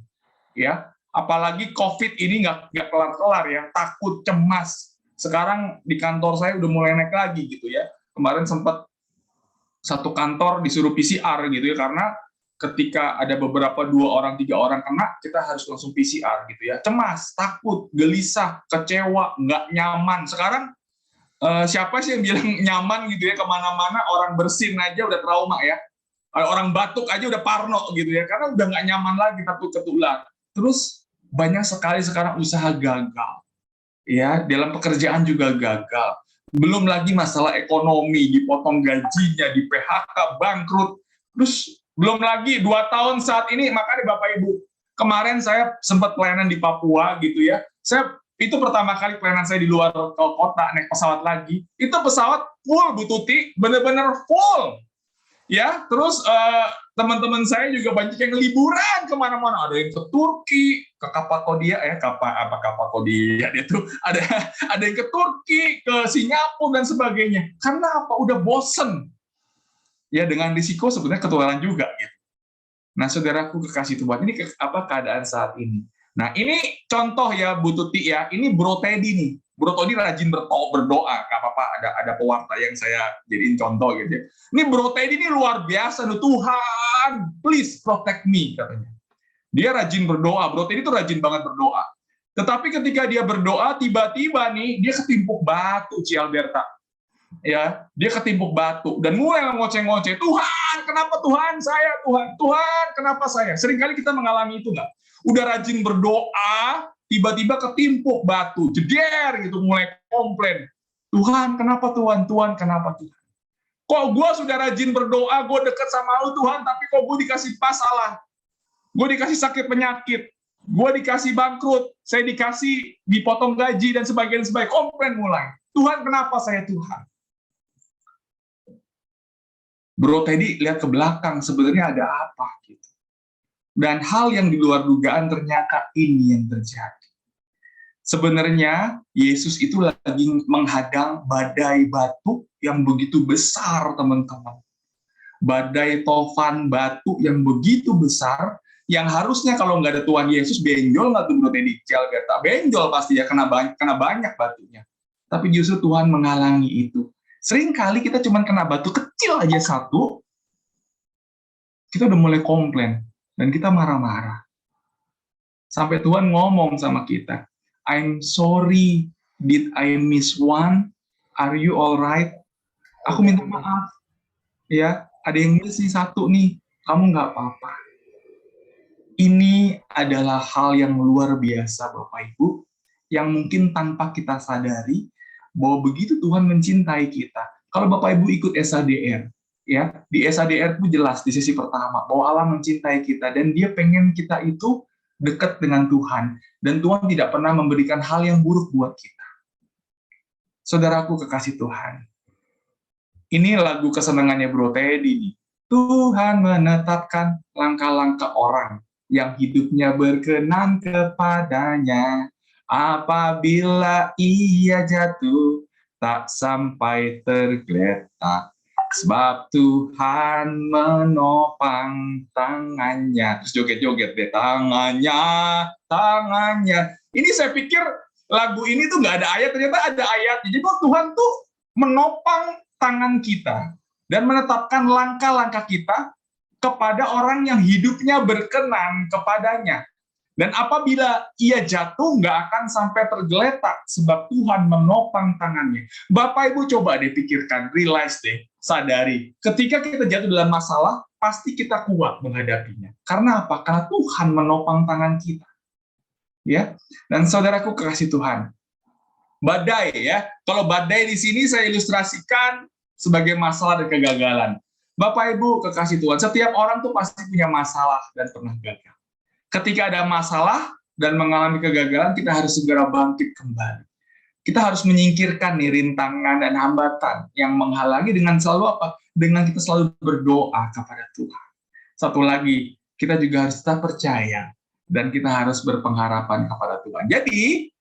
ya. Apalagi COVID ini nggak kelar-kelar ya, takut, cemas. Sekarang di kantor saya udah mulai naik lagi gitu ya. Kemarin sempat satu kantor disuruh PCR gitu ya, karena ketika ada beberapa 2 orang 3 orang kena, kita harus langsung PCR gitu ya. Cemas, takut, gelisah, kecewa, nggak nyaman. Sekarang siapa sih yang bilang nyaman gitu ya, kemana-mana orang bersin aja udah trauma ya. Orang batuk aja udah parno gitu ya, karena udah nggak nyaman lagi, takut ketular. Terus banyak sekali sekarang usaha gagal, ya, dalam pekerjaan juga gagal. Belum lagi masalah ekonomi, dipotong gajinya, di PHK, bangkrut. Terus belum lagi 2 tahun saat ini, makanya Bapak Ibu, kemarin saya sempat pelayanan di Papua gitu ya. Itu pertama kali pelayanan saya di luar kota, naik pesawat lagi. Itu pesawat full, Bu Tuti, bener-bener full. Ya, terus teman-teman saya juga banyak yang liburan kemana-mana. Ada yang ke Turki, ke Kapadokia Kapadokia itu ada yang ke Turki, ke Singapura dan sebagainya. Karena apa? Udah bosen. Ya, dengan risiko sebenarnya ketularan juga. Gitu. Nah, saudaraku kekasih Tuhan, ini keadaan saat ini. Nah, ini contoh ya Bu Tuti ya. Ini Bro Teddy nih. Bro Teddy rajin berdoa, nggak apa-apa, ada pewarta yang saya jadiin contoh gitu ya. Ini Bro Teddy ini luar biasa, Tuhan, please protect me, katanya. Dia rajin berdoa, Bro Teddy itu rajin banget berdoa. Tetapi ketika dia berdoa, tiba-tiba nih, dia ketimpuk batu, Ci Alberta. Ya, dia ketimpuk batu, dan mulai ngoceh-ngoceh, Tuhan, kenapa Tuhan saya, Tuhan, kenapa saya? Seringkali kita mengalami itu nggak? Udah rajin berdoa, tiba-tiba ketimpuk batu, jeder gitu, mulai komplain. Tuhan, kenapa Tuhan? Tuhan, kenapa Tuhan? Kok gue sudah rajin berdoa, gue dekat sama lu Tuhan, tapi kok gue dikasih masalah? Gue dikasih sakit penyakit, gue dikasih bangkrut, saya dikasih dipotong gaji, dan sebagainya, komplain mulai. Tuhan, kenapa saya Tuhan? Bro Teddy lihat ke belakang, sebenarnya ada apa? Gitu. Dan hal yang di luar dugaan ternyata ini yang terjadi. Sebenarnya Yesus itu lagi menghadang badai batu yang begitu besar, teman-teman. badai tofan batu yang begitu besar, yang harusnya kalau nggak ada Tuhan Yesus, benjol nggak tuh Bro Teddy? Benjol pasti ya, kena banyak batunya. Tapi justru Tuhan menghalangi itu. Sering kali kita cuma kena batu kecil aja satu, kita udah mulai komplain, dan kita marah-marah. Sampai Tuhan ngomong sama kita, I'm sorry, did I miss one? Are you alright? Aku minta maaf. Ya, ada yang miss nih satu nih, kamu nggak apa-apa. Ini adalah hal yang luar biasa Bapak Ibu, yang mungkin tanpa kita sadari, bahwa begitu Tuhan mencintai kita. Kalau Bapak Ibu ikut SADR, ya, di SADR itu jelas di sisi pertama, bahwa Allah mencintai kita, dan dia pengen kita itu dekat dengan Tuhan, dan Tuhan tidak pernah memberikan hal yang buruk buat kita. Saudaraku kekasih Tuhan, ini lagu kesenangannya Bro Teddy. Tuhan menetapkan langkah-langkah orang yang hidupnya berkenan kepadanya. Apabila ia jatuh, tak sampai tergeletak. Sebab Tuhan menopang tangannya. Terus joget-joget deh, tangannya. Ini saya pikir lagu ini tuh nggak ada ayat, ternyata ada ayatnya. Jadi Tuhan tuh menopang tangan kita dan menetapkan langkah-langkah kita kepada orang yang hidupnya berkenan kepadanya. Dan apabila ia jatuh, nggak akan sampai tergeletak, sebab Tuhan menopang tangannya. Bapak Ibu coba deh pikirkan, realize deh, sadari. Ketika kita jatuh dalam masalah, pasti kita kuat menghadapinya. Karena apa? Karena Tuhan menopang tangan kita. Ya, dan saudaraku kekasih Tuhan, badai ya. Kalau badai di sini saya ilustrasikan sebagai masalah dan kegagalan. Bapak Ibu kekasih Tuhan, setiap orang tuh pasti punya masalah dan pernah gagal. Ketika ada masalah dan mengalami kegagalan, kita harus segera bangkit kembali. Kita harus menyingkirkan nih rintangan dan hambatan yang menghalangi dengan selalu apa? Dengan kita selalu berdoa kepada Tuhan. Satu lagi, kita juga harus tetap percaya dan kita harus berpengharapan kepada Tuhan. Jadi,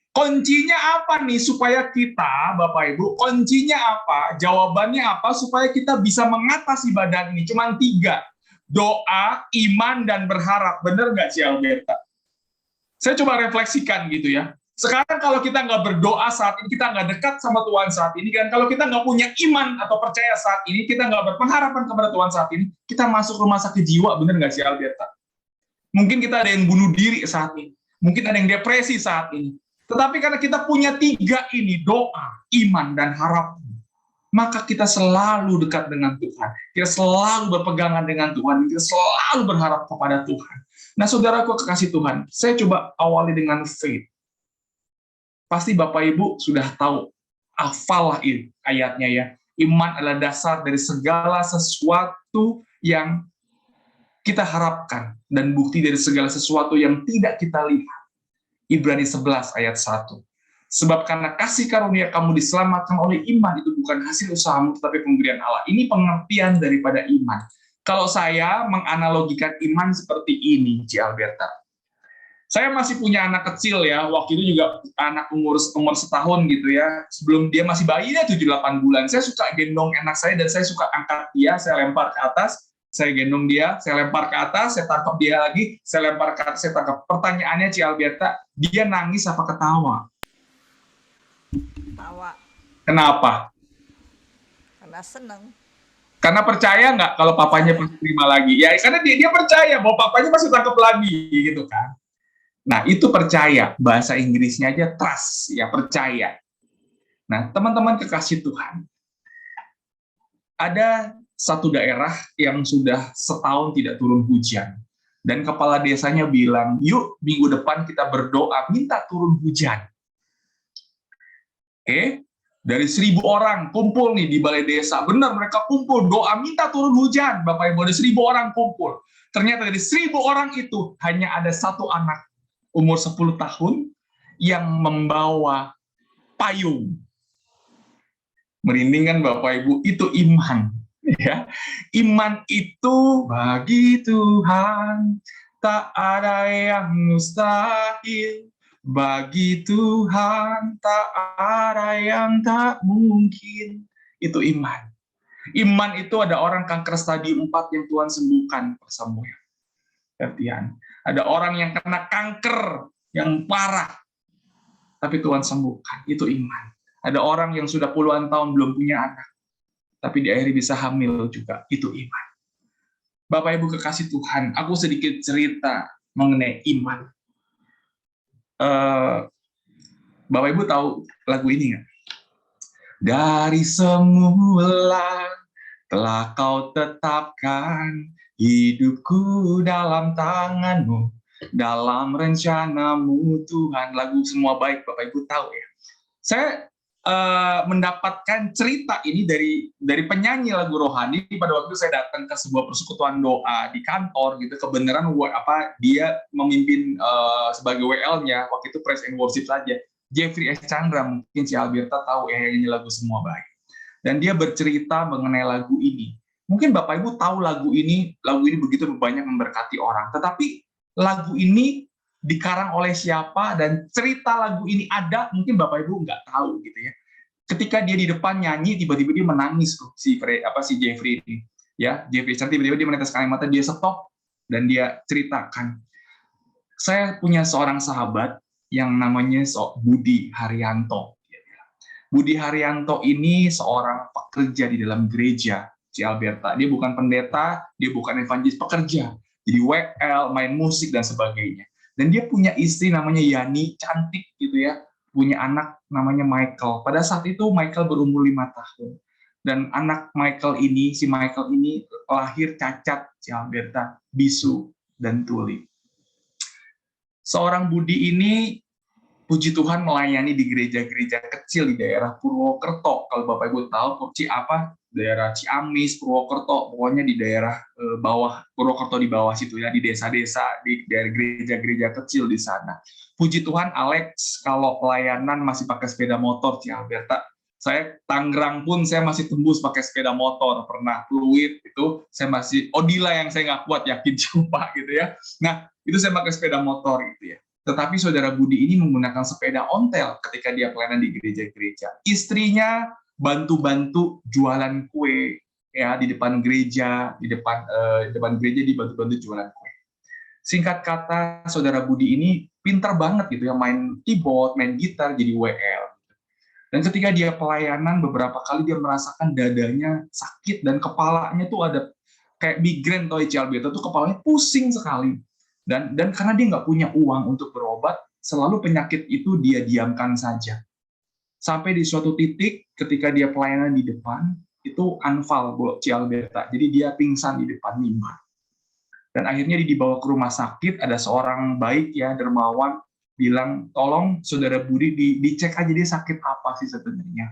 kuncinya apa nih supaya kita, Bapak Ibu, kuncinya apa? Jawabannya apa supaya kita bisa mengatasi badan ini? Cuma 3. Doa, iman, dan berharap. Benar nggak sih Alberta? Saya coba refleksikan gitu ya. Sekarang kalau kita nggak berdoa saat ini, kita nggak dekat sama Tuhan saat ini, dan kalau kita nggak punya iman atau percaya saat ini, kita nggak berpengharapan kepada Tuhan saat ini, kita masuk rumah sakit jiwa, benar nggak sih Alberta? Mungkin kita ada yang bunuh diri saat ini. Mungkin ada yang depresi saat ini. Tetapi karena kita punya 3 ini, doa, iman, dan harapan, maka kita selalu dekat dengan Tuhan. Kita selalu berpegangan dengan Tuhan. Kita selalu berharap kepada Tuhan. Nah, saudaraku kekasih Tuhan, saya coba awali dengan faith. Pasti Bapak Ibu sudah tahu, hafal lah ini ayatnya ya. Iman adalah dasar dari segala sesuatu yang kita harapkan, dan bukti dari segala sesuatu yang tidak kita lihat. Ibrani 11 ayat 1. Sebab karena kasih karunia kamu diselamatkan oleh iman, itu bukan hasil usahamu, tetapi pemberian Allah. Ini pengertian daripada iman. Kalau saya menganalogikan iman seperti ini, Ci Alberta. Saya masih punya anak kecil ya, waktu itu juga anak umur setahun gitu ya. Sebelum dia masih bayi, dia 7-8 bulan. Saya suka gendong anak saya, dan saya suka angkat dia, saya lempar ke atas, saya gendong dia, saya lempar ke atas, saya tangkap dia lagi, saya lempar ke atas, saya tangkap. Pertanyaannya, Ci Alberta, dia nangis apa ketawa? Tawa. Kenapa? Karena senang. Karena percaya nggak kalau papanya pasti terima lagi? Ya, karena dia percaya bahwa papanya pasti tangkap lagi, gitu kan. Nah, itu percaya. Bahasa Inggrisnya aja trust, ya percaya. Nah, teman-teman kekasih Tuhan, ada satu daerah yang sudah setahun tidak turun hujan. Dan kepala desanya bilang, yuk minggu depan kita berdoa, minta turun hujan. Oke, dari 1.000 orang kumpul nih di balai desa. Benar, mereka kumpul, doa, minta turun hujan. Bapak Ibu, ada 1.000 orang kumpul. Ternyata dari 1.000 orang itu, hanya ada 1 anak umur 10 tahun yang membawa payung. Merinding kan Bapak Ibu, itu iman. Ya, iman itu bagi Tuhan tak ada yang mustahil. Bagi Tuhan tak ada yang tak mungkin. Itu iman. Iman itu ada orang kanker stadium 4 yang Tuhan sembuhkan, Pak Samuel. Fertian. Ada orang yang kena kanker yang parah, tapi Tuhan sembuhkan. Itu iman. Ada orang yang sudah puluhan tahun belum punya anak, tapi di akhirnya bisa hamil juga. Itu iman. Bapak Ibu kekasih Tuhan, aku sedikit cerita mengenai iman. Bapak Ibu tahu lagu ini nggak? Dari semula telah kau tetapkan hidupku dalam tanganmu, dalam rencanamu Tuhan. Lagu Semua Baik, Bapak Ibu tahu ya. Saya mendapatkan cerita ini dari penyanyi lagu rohani pada waktu saya datang ke sebuah persekutuan doa di kantor gitu. Kebenaran dia memimpin sebagai WL-nya waktu itu praise and worship saja. Jeffrey S. Chandra, mungkin si Alberta tahu ya, yang nyanyi lagu Semua Baik. Dan dia bercerita mengenai lagu ini. Mungkin Bapak Ibu tahu lagu ini begitu banyak memberkati orang. Tetapi lagu ini dikarang oleh siapa dan cerita lagu ini ada, mungkin Bapak Ibu nggak tahu gitu ya. Ketika dia di depan nyanyi, tiba-tiba dia menangis tuh si Jeffrey ini. Ya, Jeffrey tiba-tiba dia meneteskan air mata, dia stop dan dia ceritakan. Saya punya seorang sahabat yang namanya Budi Haryanto. Budi Haryanto ini seorang pekerja di dalam gereja si Alberta. Dia bukan pendeta, dia bukan evangelis, pekerja. Jadi WL, main musik dan sebagainya. Dan dia punya istri namanya Yani, cantik gitu ya. Punya anak namanya Michael. Pada saat itu Michael berumur 5 tahun. Dan anak si Michael ini lahir cacat si Alberta, bisu dan tuli. Seorang Budi ini puji Tuhan melayani di gereja-gereja kecil di daerah Purwokerto. Kalau Bapak Ibu tahu, daerah Ciamis, Purwokerto, pokoknya di daerah bawah, Purwokerto di bawah situ ya, di desa-desa, di daerah gereja-gereja kecil di sana. Puji Tuhan, Alex, kalau pelayanan masih pakai sepeda motor, si Alberta. Saya Tangerang pun saya masih tembus pakai sepeda motor, pernah Fluid itu saya masih Odila yang saya nggak kuat yakin coba gitu ya. Nah itu saya pakai sepeda motor gitu ya. Tetapi saudara Budi ini menggunakan sepeda ontel ketika dia pelayanan di gereja-gereja. Istrinya bantu-bantu jualan kue ya di depan gereja, di depan gereja dibantu-bantu jualan kue. Singkat kata, saudara Budi ini pintar banget gitu ya, main keyboard, main gitar, jadi WL. Dan ketika dia pelayanan, beberapa kali dia merasakan dadanya sakit dan kepalanya tuh ada kayak migrain atau Alberta tuh kepalanya pusing sekali. Dan karena dia nggak punya uang untuk berobat, selalu penyakit itu dia diamkan saja. Sampai di suatu titik ketika dia pelayanan di depan, itu anfal buat Alberta. Jadi dia pingsan di depan mimbar. Dan akhirnya dia dibawa ke rumah sakit, ada seorang baik ya, dermawan, bilang, tolong saudara Budi dicek aja dia sakit apa sih sebenarnya.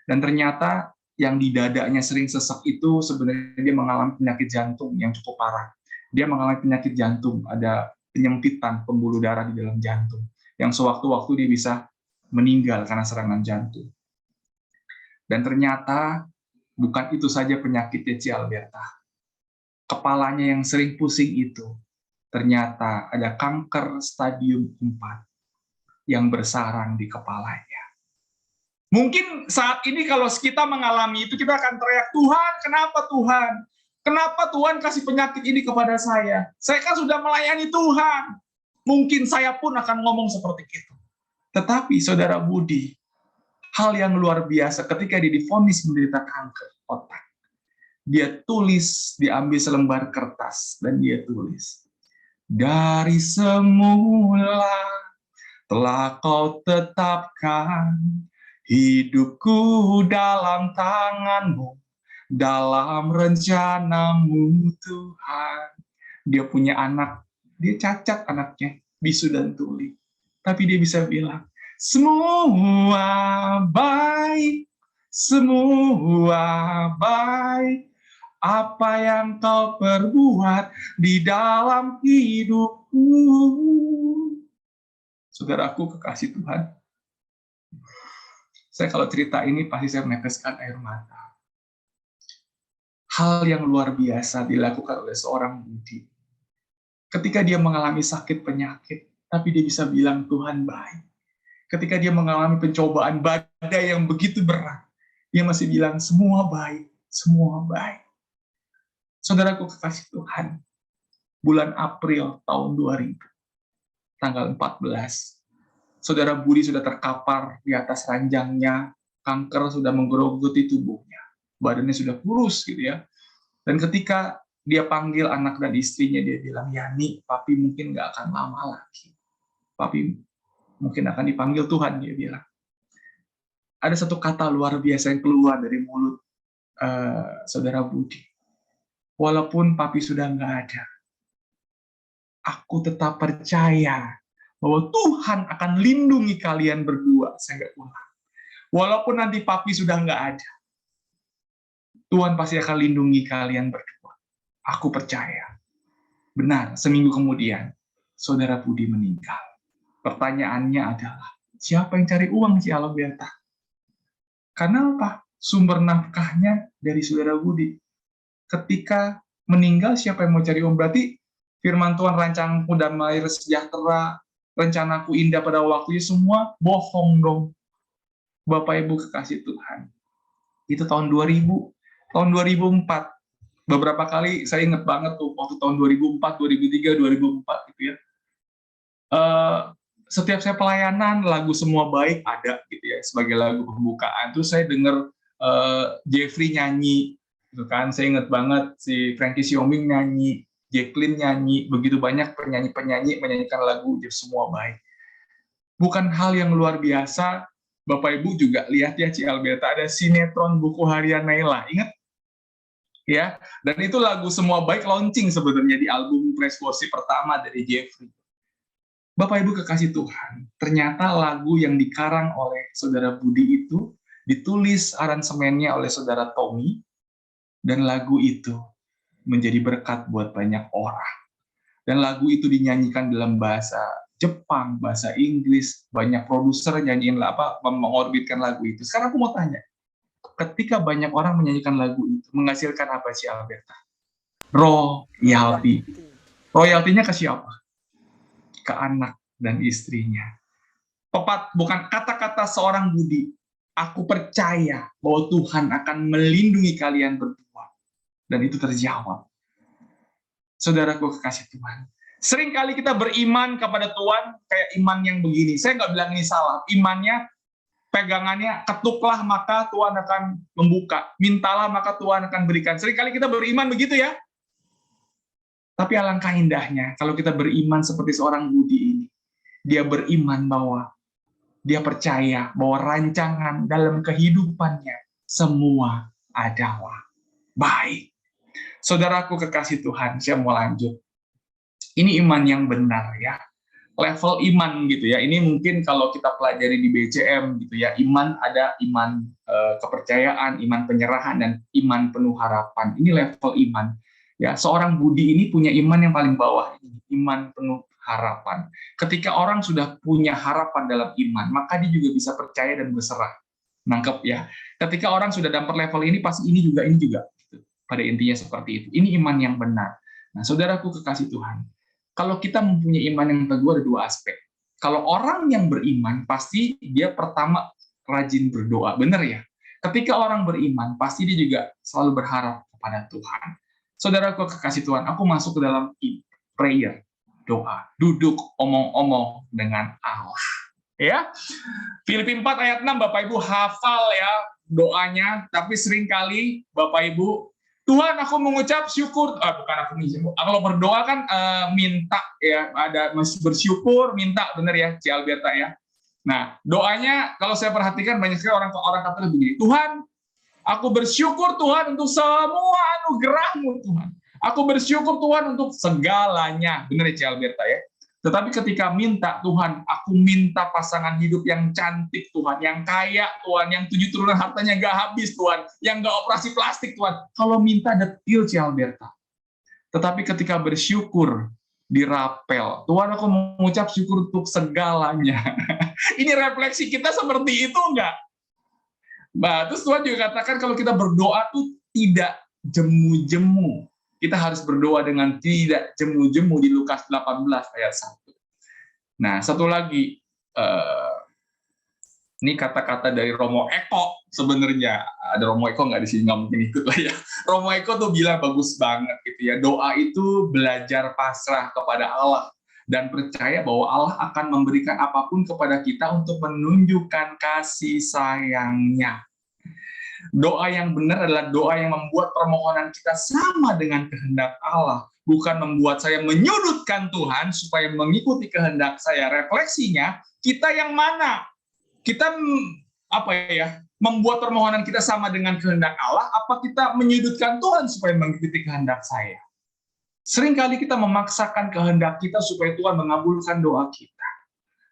Dan ternyata yang di dadanya sering sesek itu sebenarnya dia mengalami penyakit jantung yang cukup parah. Dia mengalami penyakit jantung, ada penyempitan pembuluh darah di dalam jantung, yang sewaktu-waktu dia bisa meninggal karena serangan jantung. Dan ternyata bukan itu saja penyakitnya si Alberta. Kepalanya yang sering pusing itu, ternyata ada kanker stadium 4 yang bersarang di kepalanya. Mungkin saat ini kalau kita mengalami itu, kita akan teriak, Tuhan, kenapa Tuhan? Kenapa Tuhan kasih penyakit ini kepada saya? Saya kan sudah melayani Tuhan. Mungkin saya pun akan ngomong seperti itu. Tetapi saudara Budi, hal yang luar biasa ketika dia divonis menderita kanker otak. Dia tulis, diambil selembar kertas, dan dia tulis, dari semula telah kau tetapkan hidupku dalam tanganmu, dalam rencanamu Tuhan. Dia punya anak, dia cacat anaknya, bisu dan tuli. Tapi dia bisa bilang, semua baik, apa yang kau perbuat di dalam hidupku. Saudaraku kekasih Tuhan, saya kalau cerita ini pasti saya meneteskan air mata. Hal yang luar biasa dilakukan oleh seorang Budi. Ketika dia mengalami sakit penyakit, tapi dia bisa bilang Tuhan baik. Ketika dia mengalami pencobaan badai yang begitu berat, dia masih bilang semua baik. semua baik. Saudaraku kekasih Tuhan, bulan April tahun 2000, tanggal 14, Saudara Budi sudah terkapar di atas ranjangnya, kanker sudah menggerogoti tubuhnya, badannya sudah kurus gitu ya. Dan ketika dia panggil anak dan istrinya, dia bilang, Yani, papi mungkin nggak akan lama lagi. Papi mungkin akan dipanggil Tuhan, dia bilang. Ada satu kata luar biasa yang keluar dari mulut Saudara Budi. Walaupun papi sudah nggak ada, aku tetap percaya bahwa Tuhan akan lindungi kalian berdua sampai pulang. Walaupun nanti papi sudah nggak ada, Tuhan pasti akan lindungi kalian berdua. Aku percaya. Benar, seminggu kemudian, Saudara Budi meninggal. Pertanyaannya adalah, siapa yang cari uang si Alberta? Karena apa? Sumber nafkahnya dari Saudara Budi. Ketika meninggal, siapa yang mau cari uang? Berarti firman Tuhan, rancanganku damai sejahtera, rencanaku indah pada waktunya, semua bohong dong. Bapak Ibu kekasih Tuhan. Itu tahun 2000, tahun 2004. Beberapa kali saya ingat banget tuh, waktu tahun 2004, 2003, 2004 gitu ya. Setiap saya pelayanan, lagu Semua Baik ada gitu ya, sebagai lagu pembukaan. Terus saya dengar Jeffrey nyanyi, gitu kan. Saya ingat banget si Frankie Xiaoming nyanyi, Jacqueline nyanyi, begitu banyak penyanyi-penyanyi menyanyikan lagu Semua Baik. Bukan hal yang luar biasa, Bapak Ibu juga lihat ya, Ci Alberta, ada sinetron Buku Harian Naila, ingat? Ya, dan itu lagu Semua Baik launching sebenarnya di album Praise Worship pertama dari Jeffrey. Bapak Ibu kekasih Tuhan, ternyata lagu yang dikarang oleh Saudara Budi itu ditulis aransemennya oleh Saudara Tommy, dan lagu itu menjadi berkat buat banyak orang. Dan lagu itu dinyanyikan dalam bahasa Jepang, bahasa Inggris, banyak produser nyanyiin mengorbitkan lagu itu. Sekarang aku mau tanya, ketika banyak orang menyanyikan lagu itu, menghasilkan apa sih Alberta? Royalti. Royaltinya ke siapa? Ke anak dan istrinya. Tepat, bukan kata-kata seorang Budi. Aku percaya bahwa Tuhan akan melindungi kalian berdua. Dan itu terjawab. Saudaraku kekasih Tuhan. Seringkali kita beriman kepada Tuhan kayak iman yang begini. Saya nggak bilang ini salah. Imannya, pegangannya, ketuklah maka Tuhan akan membuka. Mintalah maka Tuhan akan berikan. Seringkali kita beriman begitu ya. Tapi alangkah indahnya kalau kita beriman seperti seorang Budi ini. Dia beriman bahwa dia percaya bahwa rancangan dalam kehidupannya semua adalah baik. Saudaraku kekasih Tuhan, saya mau lanjut. Ini iman yang benar ya. Level iman gitu ya. Ini mungkin kalau kita pelajari di BCM gitu ya. Iman ada iman kepercayaan, iman penyerahan, dan iman penuh harapan. Ini level iman. Ya, seorang Budi ini punya iman yang paling bawah, iman penuh harapan. Ketika orang sudah punya harapan dalam iman, maka dia juga bisa percaya dan berserah. Nangkep ya. Ketika orang sudah dapat level ini, pasti ini juga. Pada intinya seperti itu. Ini iman yang benar. Nah, saudaraku kekasih Tuhan, kalau kita mempunyai iman yang teguh ada dua aspek. Kalau orang yang beriman, pasti dia pertama rajin berdoa. Benar ya? Ketika orang beriman, pasti dia juga selalu berharap kepada Tuhan. Saudaraku kekasih Tuhan, aku masuk ke dalam prayer, doa. Duduk omong-omong dengan Allah. Ya, Filipi 4 ayat 6, Bapak Ibu hafal ya doanya, tapi seringkali Bapak Ibu, Tuhan aku mengucap syukur, kalau berdoa kan minta ya, ada bersyukur, minta, benar ya, Ci Alberta ya. Nah, doanya kalau saya perhatikan banyak sekali orang Katolik begini, Tuhan, aku bersyukur Tuhan untuk semua anugerah-Mu Tuhan. Aku bersyukur Tuhan untuk segalanya, benar ya Ci Alberta ya. Tetapi ketika minta, Tuhan, aku minta pasangan hidup yang cantik, Tuhan, yang kaya, Tuhan, yang 7 turunan hartanya nggak habis, Tuhan, yang nggak operasi plastik, Tuhan. Kalau minta detil, Ci Alberta. Tetapi ketika bersyukur, dirapel. Tuhan, aku mengucap syukur untuk segalanya. Ini refleksi kita seperti itu nggak? Nah, terus Tuhan juga katakan kalau kita berdoa tuh tidak jemu-jemu. Kita harus berdoa dengan tidak jemu-jemu di Lukas 18 ayat 1. Nah, satu lagi, Ini kata-kata dari Romo Eko sebenarnya. Ada Romo Eko nggak di sini, nggak mungkin ikut lah ya. Romo Eko tuh bilang bagus banget gitu ya. Doa itu belajar pasrah kepada Allah dan percaya bahwa Allah akan memberikan apapun kepada kita untuk menunjukkan kasih sayangnya. Doa yang benar adalah doa yang membuat permohonan kita sama dengan kehendak Allah, bukan membuat saya menyudutkan Tuhan supaya mengikuti kehendak saya. Refleksinya, kita yang mana? Kita membuat permohonan kita sama dengan kehendak Allah, apa kita menyudutkan Tuhan supaya mengikuti kehendak saya? Seringkali kita memaksakan kehendak kita supaya Tuhan mengabulkan doa kita.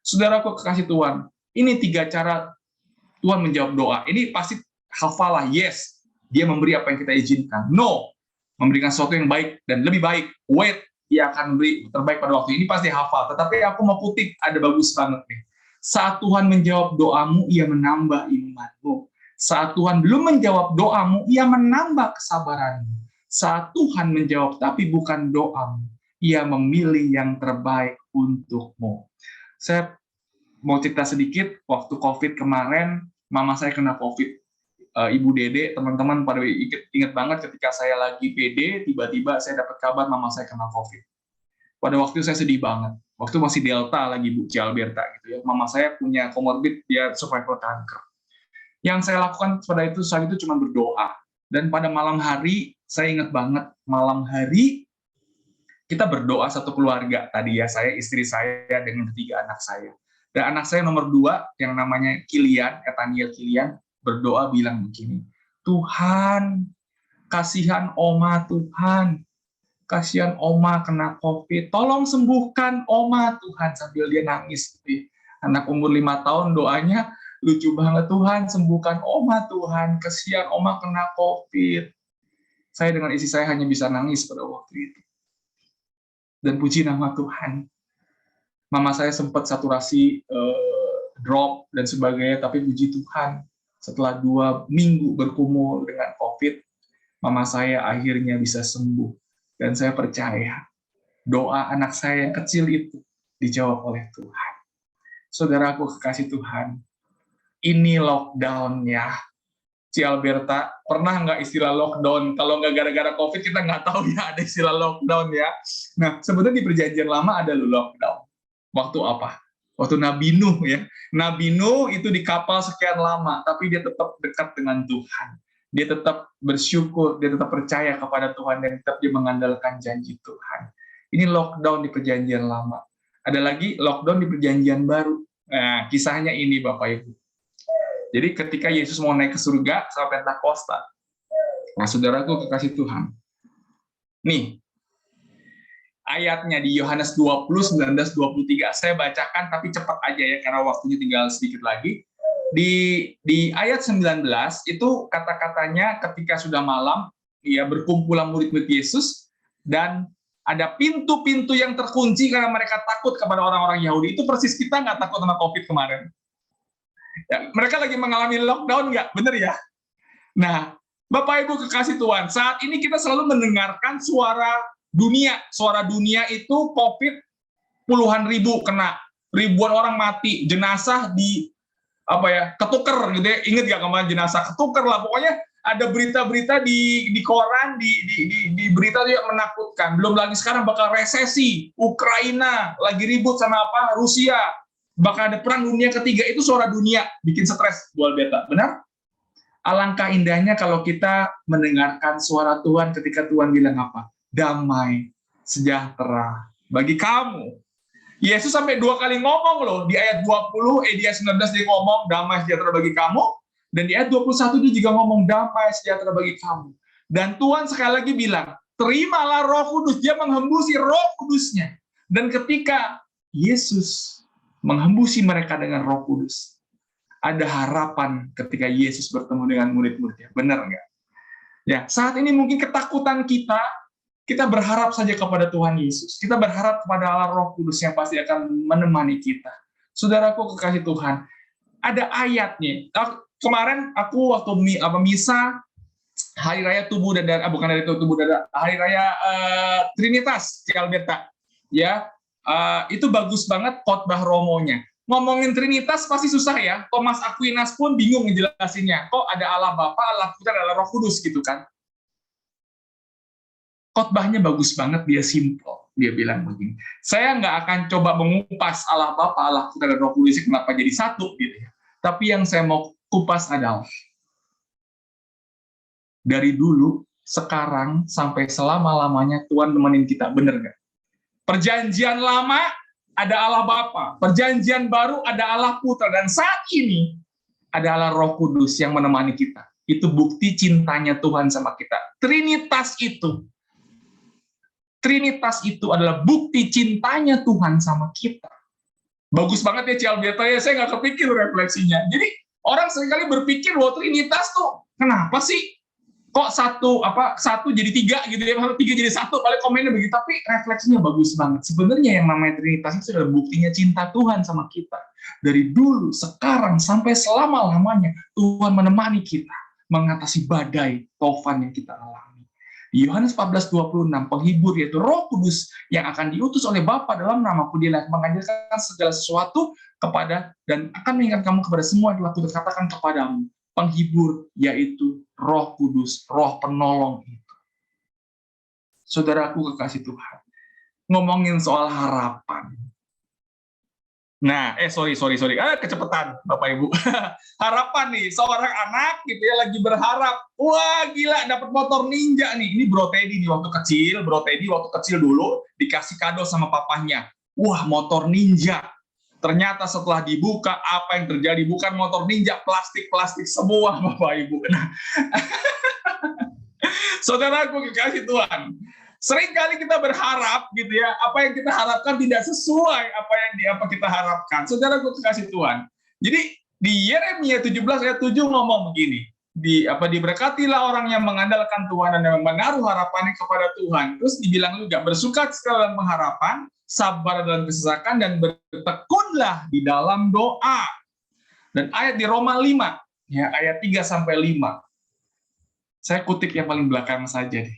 Saudaraku kekasih Tuhan, ini 3 cara Tuhan menjawab doa. Ini pasti hafalah, yes, dia memberi apa yang kita izinkan. No, memberikan sesuatu yang baik dan lebih baik. Wait, dia akan memberi terbaik pada waktu ini, pasti hafal. Tetapi aku mau kutip, ada bagus banget nih. Saat Tuhan menjawab doamu, ia menambah imanmu. Saat Tuhan belum menjawab doamu, ia menambah kesabaranmu. Saat Tuhan menjawab tapi bukan doamu, ia memilih yang terbaik untukmu. Saya mau cerita sedikit, waktu COVID kemarin, mama saya kena COVID. Ibu Dede, teman-teman pada ingat banget ketika saya lagi PD, tiba-tiba saya dapat kabar mama saya kena COVID. Pada waktu itu saya sedih banget. Waktu masih Delta lagi Bu Cialberta gitu ya. Mama saya punya komorbid, dia survival kanker. Yang saya lakukan pada itu saat itu cuma berdoa. Dan pada malam hari, saya ingat banget malam hari kita berdoa satu keluarga. Tadi ya saya, istri saya dengan 3 anak saya. Dan anak saya nomor 2 yang namanya Kilian, Nathaniel Kilian, berdoa bilang begini, Tuhan, kasihan Oma Tuhan. Kasihan Oma kena COVID, tolong sembuhkan Oma Tuhan, sambil dia nangis. Anak umur 5 tahun doanya lucu banget, Tuhan sembuhkan Oma Tuhan, kasihan Oma kena COVID. Saya dengan istri saya hanya bisa nangis pada waktu itu. Dan puji nama Tuhan, mama saya sempat saturasi drop dan sebagainya, tapi puji Tuhan, setelah 2 minggu bergumul dengan COVID, mama saya akhirnya bisa sembuh. Dan saya percaya doa anak saya yang kecil itu dijawab oleh Tuhan. Saudaraku kekasih Tuhan, ini lockdown-nya. Cialberta, pernah nggak istilah lockdown? Kalau nggak gara-gara COVID, kita nggak tahu ya ada istilah lockdown ya. Nah, sebenarnya di perjanjian lama ada lockdown. Waktu apa? Waktu Nabi Nuh ya. Nabi Nuh itu di kapal sekian lama, tapi dia tetap dekat dengan Tuhan. Dia tetap bersyukur, dia tetap percaya kepada Tuhan, dan tetap dia mengandalkan janji Tuhan. Ini lockdown di perjanjian lama. Ada lagi lockdown di perjanjian baru. Nah, kisahnya ini Bapak Ibu. Jadi ketika Yesus mau naik ke surga sampai Pentakosta. Nah, saudaraku kekasih Tuhan. Nih, ayatnya di Yohanes 20, 19, 23. Saya bacakan tapi cepat aja ya, karena waktunya tinggal sedikit lagi. Di ayat 19 itu kata-katanya ketika sudah malam, ya berkumpulan murid-murid Yesus, dan ada pintu-pintu yang terkunci karena mereka takut kepada orang-orang Yahudi. Itu persis kita nggak takut sama COVID kemarin. Ya, mereka lagi mengalami lockdown nggak? Bener ya? Nah, Bapak Ibu kekasih Tuhan, saat ini kita selalu mendengarkan suara dunia. Suara dunia itu COVID puluhan ribu kena, ribuan orang mati, jenazah ketuker gitu ya. Ingat gak kemarin jenazah ketuker lah, pokoknya ada berita-berita di koran, di berita itu yang menakutkan. Belum lagi sekarang bakal resesi, Ukraina lagi ribut sama Rusia, bakal ada perang dunia ketiga. Itu suara dunia, bikin stres buat beta, benar? Alangkah indahnya kalau kita mendengarkan suara Tuhan ketika Tuhan bilang apa? Damai, sejahtera bagi kamu. Yesus sampai 2 kali ngomong loh, di ayat 20, di ayat 19 dia ngomong damai sejahtera bagi kamu, dan di ayat 21 dia juga ngomong damai sejahtera bagi kamu. Dan Tuhan sekali lagi bilang, terimalah Roh Kudus, dia menghembusi Roh Kudusnya. Dan ketika Yesus menghembusi mereka dengan Roh Kudus, ada harapan ketika Yesus bertemu dengan murid-muridnya. Benar nggak? Ya, saat ini mungkin ketakutan kita berharap saja kepada Tuhan Yesus. Kita berharap kepada Allah Roh Kudus yang pasti akan menemani kita. Saudaraku kekasih Tuhan, ada ayatnya. Kemarin aku waktu misa Hari Raya Tubuh dan Darah, bukan dari Tubuh dan Darah, Hari Raya Trinitas Cialberta. Ya, itu bagus banget khotbah Romonya. ngomongin Trinitas pasti susah ya. Thomas Aquinas pun bingung ngejelasinnya. Kok ada Allah Bapa, Allah Putra, ada Roh Kudus gitu kan. Khotbahnya bagus banget, dia simple. Dia bilang begini, saya nggak akan coba mengupas Allah Bapa, Allah Putra, dan Roh Kudus kenapa jadi satu gitu ya. Tapi yang saya mau kupas adalah dari dulu, sekarang, sampai selama-lamanya Tuhan nemenin kita, bener nggak? Perjanjian lama ada Allah Bapa, perjanjian baru ada Allah Putra, dan saat ini ada Allah Roh Kudus yang menemani kita. Itu bukti cintanya Tuhan sama kita. Trinitas itu adalah bukti cintanya Tuhan sama kita. Bagus banget ya Cialberta ya, saya nggak kepikir refleksinya. Jadi orang seringkali berpikir bahwa Trinitas tuh kenapa sih kok satu jadi tiga gitu ya, tiga jadi satu, paling komennya begitu, tapi refleksinya bagus banget. Sebenarnya yang namanya Trinitas itu adalah buktinya cinta Tuhan sama kita. Dari dulu, sekarang, sampai selama-lamanya, Tuhan menemani kita mengatasi badai, tofan yang kita alami. Di Yohanes 14:26, penghibur yaitu Roh Kudus yang akan diutus oleh Bapa dalam namaku, dia akan mengajarkan segala sesuatu kepada dan akan mengingatkan kamu kepada semua yang telah kukatakan kepadamu. Penghibur yaitu Roh Kudus, Roh penolong itu. Saudaraku kekasih Tuhan, ngomongin soal harapan. Nah, sorry, kecepatan Bapak Ibu. Harapan nih, seorang anak gitu ya lagi berharap, wah gila dapat motor ninja nih. Ini Bro Teddy nih waktu kecil dulu dikasih kado sama papahnya. Wah, motor ninja. Ternyata setelah dibuka, apa yang terjadi? Bukan motor ninja, plastik semua, Bapak Ibu. Nah, saudaraku kekasih Tuhan, seringkali kita berharap, gitu ya, apa yang kita harapkan tidak sesuai apa kita harapkan. Saudaraku kekasih Tuhan. Jadi di Yeremia 17 ayat 7 ngomong begini, diberkatilah orang yang mengandalkan Tuhan dan yang menaruh harapannya kepada Tuhan. Terus dibilang juga bersuka cita dalam pengharapan, sabar dalam kesesakan, dan bertekunlah di dalam doa. Dan ayat di Roma 5, ya, ayat 3-5. Saya kutip yang paling belakang saja deh.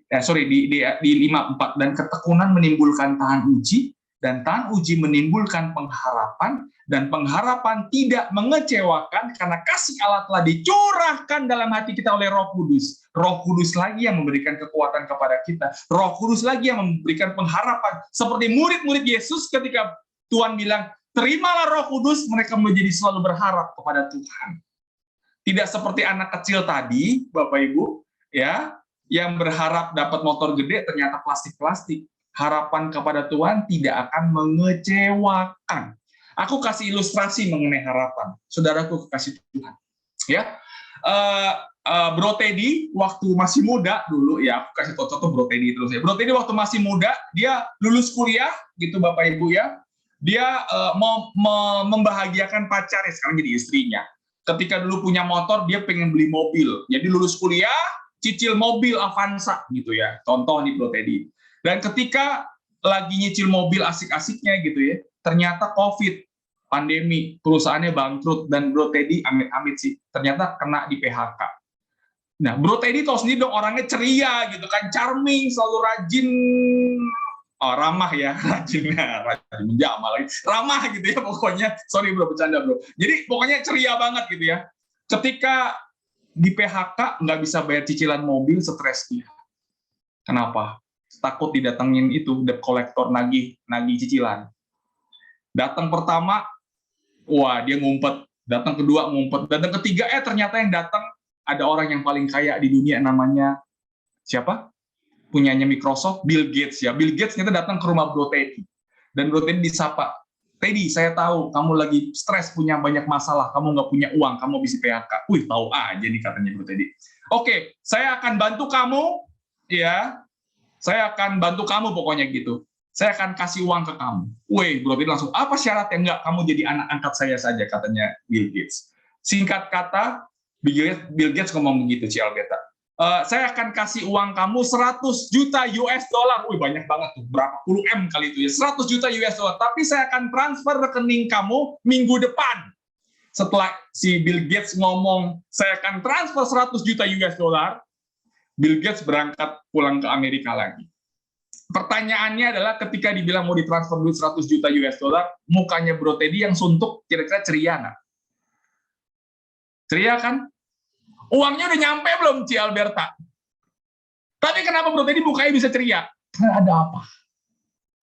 Di 5:4, dan ketekunan menimbulkan tahan uji, dan tahan uji menimbulkan pengharapan, dan pengharapan tidak mengecewakan karena kasih Allah telah dicurahkan dalam hati kita oleh Roh Kudus. Roh Kudus lagi yang memberikan kekuatan kepada kita. Roh Kudus lagi yang memberikan pengharapan. Seperti murid-murid Yesus ketika Tuhan bilang, terimalah Roh Kudus, mereka menjadi selalu berharap kepada Tuhan. Tidak seperti anak kecil tadi, Bapak Ibu, ya, yang berharap dapat motor gede, ternyata plastik-plastik. Harapan kepada Tuhan tidak akan mengecewakan. Aku kasih ilustrasi mengenai harapan. Saudaraku kekasih Tuhan. Ya, Bro Teddy waktu masih muda dulu, ya, aku kasih contoh Bro Teddy terus ya. Bro Teddy waktu masih muda, dia lulus kuliah, gitu Bapak Ibu ya. Dia mau membahagiakan pacarnya, sekarang jadi istrinya. Ketika dulu punya motor, dia pengen beli mobil. Jadi lulus kuliah, cicil mobil Avanza gitu ya. Contoh nih Bro Teddy. Dan ketika lagi nyicil mobil asik-asiknya gitu ya, ternyata COVID, pandemi, perusahaannya bangkrut, dan Bro Teddy amit-amit sih, ternyata kena di PHK. Nah, Bro Teddy tahu sendiri dong, orangnya ceria gitu kan, charming, selalu rajin, ramah ya, rajin menjamal lagi, ramah gitu ya pokoknya. Sorry Bro, bercanda Bro. Jadi pokoknya ceria banget gitu ya. Ketika di PHK nggak bisa bayar cicilan mobil, stres dia. Kenapa? Takut didatengin itu debt collector nagih cicilan. Datang pertama, wah dia ngumpet. Datang kedua ngumpet. Datang ketiga, ternyata yang datang ada orang yang paling kaya di dunia, namanya siapa? Punyanya Microsoft, Bill Gates ya. Bill Gates ternyata datang ke rumah Bro Teddy. Dan Bro Teddy disapa, Teddy, saya tahu kamu lagi stres, punya banyak masalah, kamu nggak punya uang, kamu bisa PHK. Wih, tahu aja nih katanya Bro Teddy. Oke, saya akan bantu kamu, ya. Saya akan bantu kamu pokoknya gitu. Saya akan kasih uang ke kamu. Wih, Bro Teddy langsung, apa syaratnya? Enggak, kamu jadi anak angkat saya saja, katanya Bill Gates. Singkat kata, Bill Gates ngomong begitu, Cialberta. Saya akan kasih uang kamu 100 juta US dollar. Wih, banyak banget tuh, berapa puluh M kali itu ya. 100 juta US dollar. Tapi saya akan transfer rekening kamu minggu depan. Setelah si Bill Gates ngomong, saya akan transfer 100 juta US dollar, Bill Gates berangkat pulang ke Amerika lagi. pertanyaannya adalah ketika dibilang mau ditransfer duit 100 juta US dollar, mukanya Bro Teddy yang suntuk kira-kira ceria nggak? Ceria kan? Uangnya udah nyampe belum, Ci Alberta? Tapi kenapa Bro Teddy mukanya bisa ceria? Karena ada apa?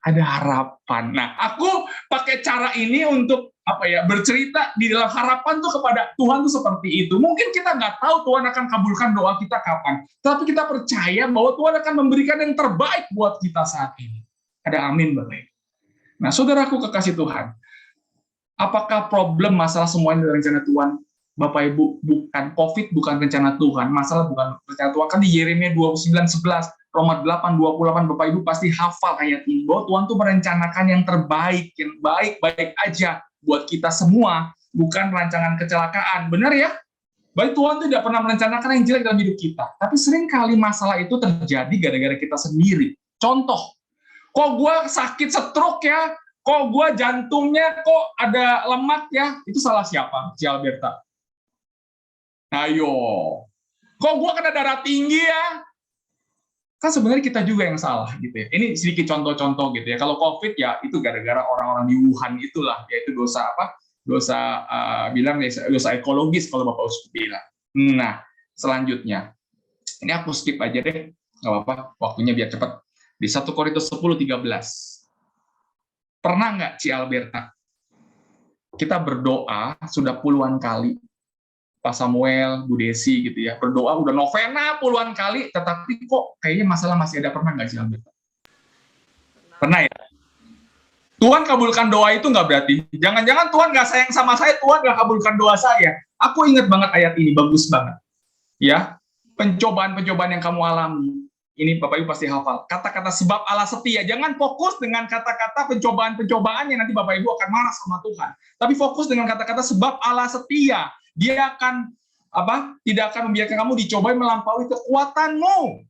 Ada harapan. Nah, aku pakai cara ini untuk bercerita di dalam harapan tuh kepada Tuhan tuh seperti itu. Mungkin kita nggak tahu Tuhan akan kabulkan doa kita kapan, tapi kita percaya bahwa Tuhan akan memberikan yang terbaik buat kita saat ini. Ada amin, Bapak Ibu. Nah, saudaraku kekasih Tuhan, apakah problem masalah semuanya dari rencana Tuhan? Bapak Ibu, bukan COVID, bukan rencana Tuhan. Masalah bukan rencana Tuhan. Kan di Yeremia 29:11, Roma 8:28, Bapak Ibu pasti hafal ayat ini, bahwa Tuhan tuh merencanakan yang terbaik, yang baik-baik aja buat kita semua, bukan rancangan kecelakaan. Benar ya? Baik, Tuhan tidak pernah merencanakan yang jelek dalam hidup kita. Tapi seringkali masalah itu terjadi gara-gara kita sendiri. Contoh, kok gue sakit stroke ya? Kok gue jantungnya kok ada lemak ya? Itu salah siapa? Ci Alberta. Ayo. Kok gue kena darah tinggi ya? Kan sebenarnya kita juga yang salah gitu ya. Ini sedikit contoh-contoh gitu ya. Kalau COVID ya itu gara-gara orang-orang di Wuhan itulah, yaitu dosa apa? Dosa ekologis kalau Bapak Uskup bilang. Nah, selanjutnya. Ini aku skip aja deh. Nggak apa-apa, waktunya biar cepat. Di 1 Korintus 10:13. Pernah nggak, Ci Alberta? Kita berdoa sudah puluhan kali. Pak Samuel, Bu Desi gitu ya, berdoa udah novena puluhan kali, tetapi kok kayaknya masalah masih ada. Pernah nggak sih, Alberta? Pernah ya? Tuhan kabulkan doa itu nggak berarti, jangan-jangan Tuhan nggak sayang sama saya, Tuhan nggak kabulkan doa saya. Aku ingat banget ayat ini, bagus banget. Ya, pencobaan-pencobaan yang kamu alami, ini Bapak Ibu pasti hafal. Kata-kata sebab Allah setia, jangan fokus dengan kata-kata pencobaan-pencobaan yang nanti Bapak Ibu akan marah sama Tuhan. Tapi fokus dengan kata-kata sebab Allah setia. Dia akan tidak akan membiarkan kamu dicobai melampaui kekuatanmu.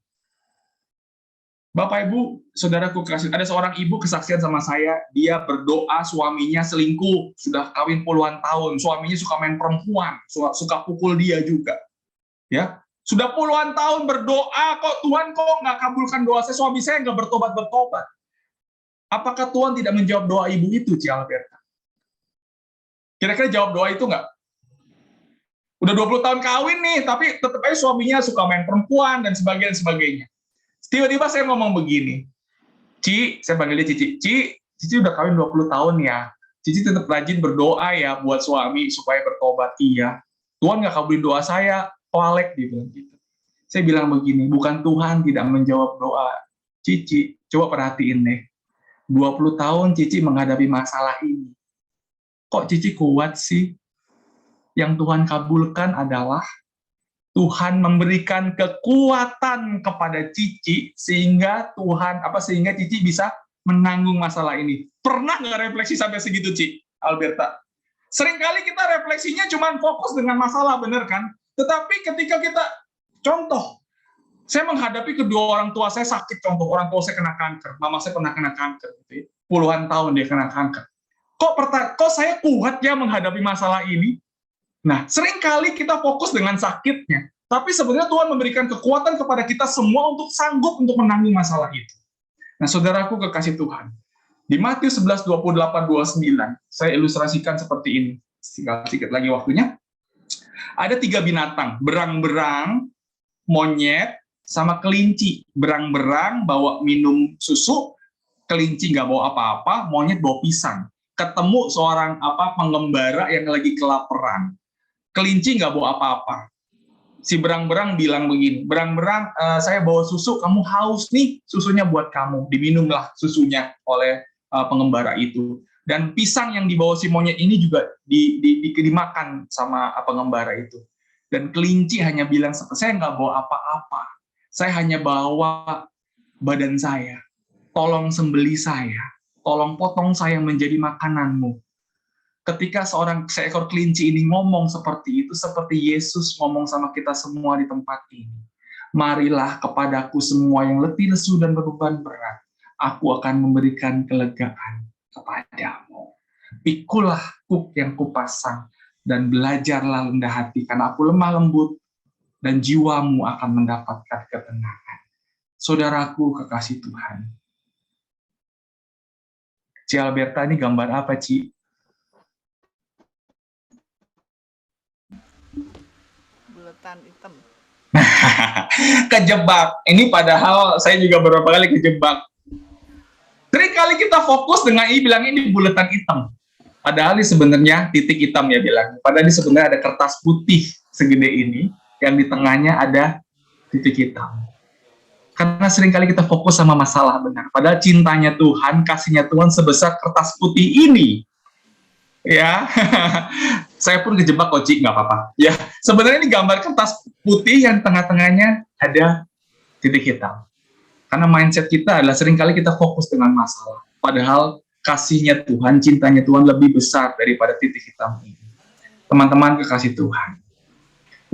Bapak Ibu, saudaraku kasih, ada seorang ibu kesaksian sama saya, dia berdoa suaminya selingkuh, sudah kawin puluhan tahun, suaminya suka main perempuan, suka pukul dia juga. Ya, sudah puluhan tahun berdoa, kok Tuhan kok nggak kabulkan doa saya, suami saya nggak bertobat-bertobat. Apakah Tuhan tidak menjawab doa ibu itu, Ci Alberta? Kira-kira jawab doa itu nggak? Udah 20 tahun kawin nih, tapi tetap aja suaminya suka main perempuan dan sebagainya. Tiba-tiba saya ngomong begini, Ci, saya panggil dia Cici, Cici udah kawin 20 tahun ya, Cici tetap rajin berdoa ya buat suami supaya bertobat. Iya, Tuhan nggak kabulin doa saya, Alek gitu. Saya bilang begini, bukan Tuhan tidak menjawab doa Cici, coba perhatiin deh, 20 tahun Cici menghadapi masalah ini. Kok Cici kuat sih? Yang Tuhan kabulkan adalah Tuhan memberikan kekuatan kepada Cici sehingga Cici bisa menanggung masalah ini. Pernah nggak refleksi sampai segitu, Ci Alberta? Seringkali kita refleksinya cuma fokus dengan masalah, bener kan? Tetapi ketika kita, contoh, saya menghadapi kedua orang tua saya sakit, contoh orang tua saya kena kanker, mama saya pernah kena kanker, gitu ya. Puluhan tahun dia kena kanker. Kok saya kuat ya menghadapi masalah ini? Nah, seringkali kita fokus dengan sakitnya, tapi sebenarnya Tuhan memberikan kekuatan kepada kita semua untuk sanggup untuk menanggung masalah itu. Nah, saudaraku kekasih Tuhan, di Matius 11:28-29, saya ilustrasikan seperti ini. Sedikit lagi waktunya. Ada 3 binatang, berang-berang, monyet, sama kelinci. Berang-berang bawa minum susu, kelinci nggak bawa apa-apa, monyet bawa pisang. Ketemu seorang pengembara yang lagi kelaparan. Kelinci nggak bawa apa-apa. Si berang-berang bilang begini, berang-berang, saya bawa susu, kamu haus nih, susunya buat kamu. Diminumlah susunya oleh pengembara itu. Dan pisang yang dibawa si monyet ini juga dimakan sama pengembara itu. Dan kelinci hanya bilang, saya nggak bawa apa-apa. Saya hanya bawa badan saya. Tolong sembeli saya. Tolong potong saya menjadi makananmu. Ketika seekor kelinci ini ngomong seperti itu, seperti Yesus ngomong sama kita semua di tempat ini. Marilah kepadaku semua yang letih, lesu, dan beban berat. Aku akan memberikan kelegaan kepadamu. Pikulah kuk yang kupasang, dan belajarlah rendah hati, karena aku lemah lembut, dan jiwamu akan mendapatkan ketenangan. Saudaraku kekasih Tuhan, Ci Alberta, ini gambar apa, Ci? Buletan hitam. Kejebak. Ini padahal saya juga beberapa kali kejebak. Seringkali kita fokus dengan ini bilangnya ini buletan hitam. Padahal ini sebenarnya titik hitam ya bilang. Padahal ini sebenarnya ada kertas putih segede ini yang di tengahnya ada titik hitam. Karena seringkali kita fokus sama masalah benar. Padahal cintanya Tuhan, kasihnya Tuhan sebesar kertas putih ini. Ya, saya pun kejebak Cik, nggak apa-apa. Ya, sebenarnya ini gambar kertas putih yang tengah-tengahnya ada titik hitam. Karena mindset kita adalah seringkali kita fokus dengan masalah. Padahal kasihnya Tuhan, cintanya Tuhan lebih besar daripada titik hitam ini. Teman-teman kekasih Tuhan.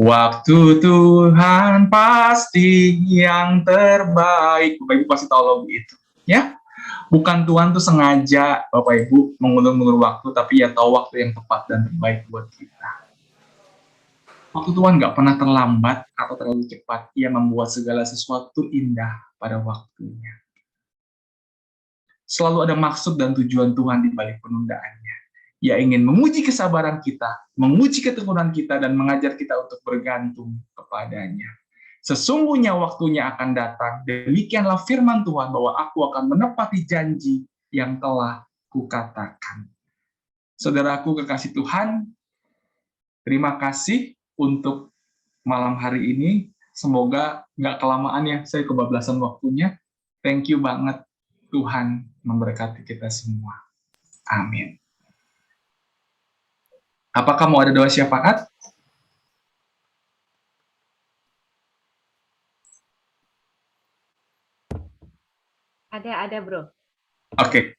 Waktu Tuhan pasti yang terbaik. Bapak Ibu pasti tahu lagu itu. Ya, bukan Tuhan tuh sengaja Bapak Ibu mengulur-ngulur waktu, tapi ya tahu waktu yang tepat dan terbaik buat kita. Waktu Tuhan nggak pernah terlambat atau terlalu cepat. Ia membuat segala sesuatu indah pada waktunya. Selalu ada maksud dan tujuan Tuhan di balik penundaannya. Ia ingin menguji kesabaran kita, menguji ketekunan kita, dan mengajar kita untuk bergantung kepadanya. Sesungguhnya waktunya akan datang, demikianlah firman Tuhan bahwa aku akan menepati janji yang telah kukatakan. Saudaraku kekasih Tuhan, terima kasih untuk malam hari ini. Semoga nggak kelamaan ya, saya kebablasan waktunya. Thank you banget, Tuhan memberkati kita semua. Amin. Apakah mau ada doa syafaat? Ada bro. Oke,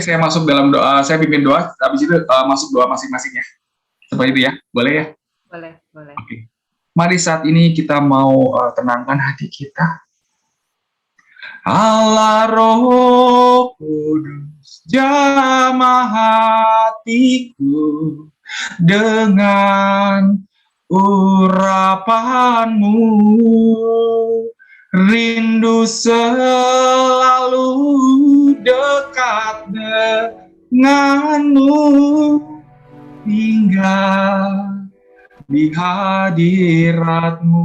saya masuk dalam doa, saya pimpin doa, habis itu masuk doa masing-masing ya. Seperti itu ya, boleh ya? Boleh. Oke. Mari saat ini kita mau tenangkan hati kita. Allah Roh Kudus, jamah hatiku dengan urapanmu, rindu selalu dekat denganmu, tinggal di hadiratmu.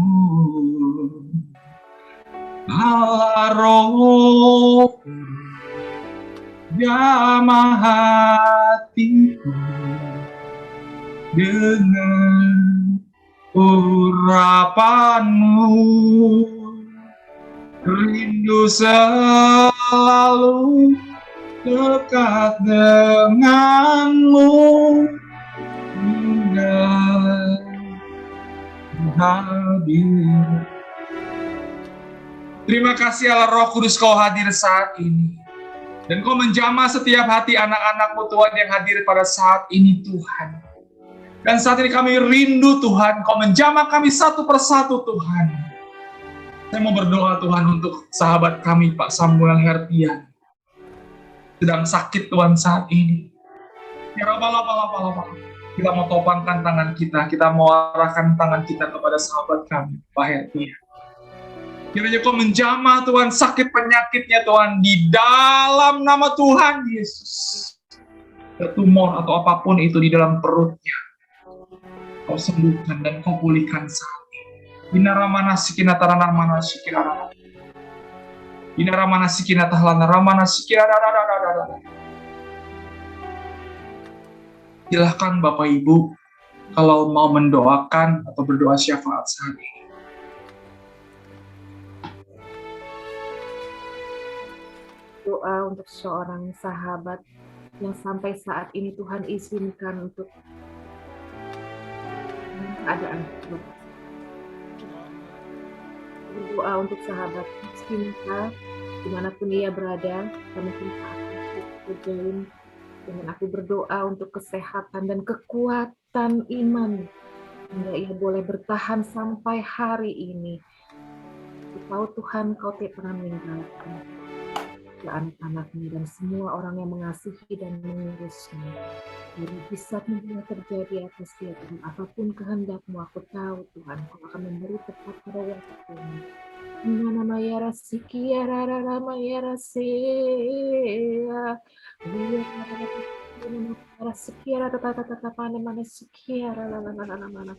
Allah Roh jamah hatiku dengan urapanmu, rindu selalu dekat denganmu, tinggal hadir. Terima kasih Allah Roh Kudus, kau hadir saat ini. Dan kau menjamah setiap hati anak-anak-Mu Tuhan yang hadir pada saat ini Tuhan. Dan saat ini kami rindu Tuhan, kau menjamah kami satu persatu Tuhan. Saya mau berdoa Tuhan untuk sahabat kami Pak Samuel Hertian. Sedang sakit Tuhan saat ini. Ya Rabbah, kita mau topangkan tangan kita mau arahkan tangan kita kepada sahabat kami, Pak Hertian. Kiranya kau menjamah Tuhan sakit penyakitnya Tuhan di dalam nama Tuhan Yesus. Tumor atau apapun itu di dalam perutnya, kau sembuhkan dan kau pulihkan saat ini. Binaramana sikinatara ramana sikirara. Binaramana sikinatahlan ramana sikirara. Silahkan Bapak Ibu kalau mau mendoakan atau berdoa syafaat saat ini. Doa untuk seorang sahabat yang sampai saat ini Tuhan izinkan untuk keadaan tersebut. Berdoa untuk sahabat cinta dimanapun ia berada, kami minta aku berjalan dengan aku berdoa untuk kesehatan dan kekuatan iman hingga ia boleh bertahan sampai hari ini. Aku tahu Tuhan kau tidak pernah meninggalkan anak-anaknya dan semua orang yang mengasihi dan mengurusnya. Dari bisa yang terjadi atas dia Tuhan, apapun kehendak-Mu, aku tahu Tuhan, kau akan memberi tepat pada waktunya. Nana mayara sikia rara rama yara sea. Mayara sikia rara tata tata pane mana sikia rara rara rara mana.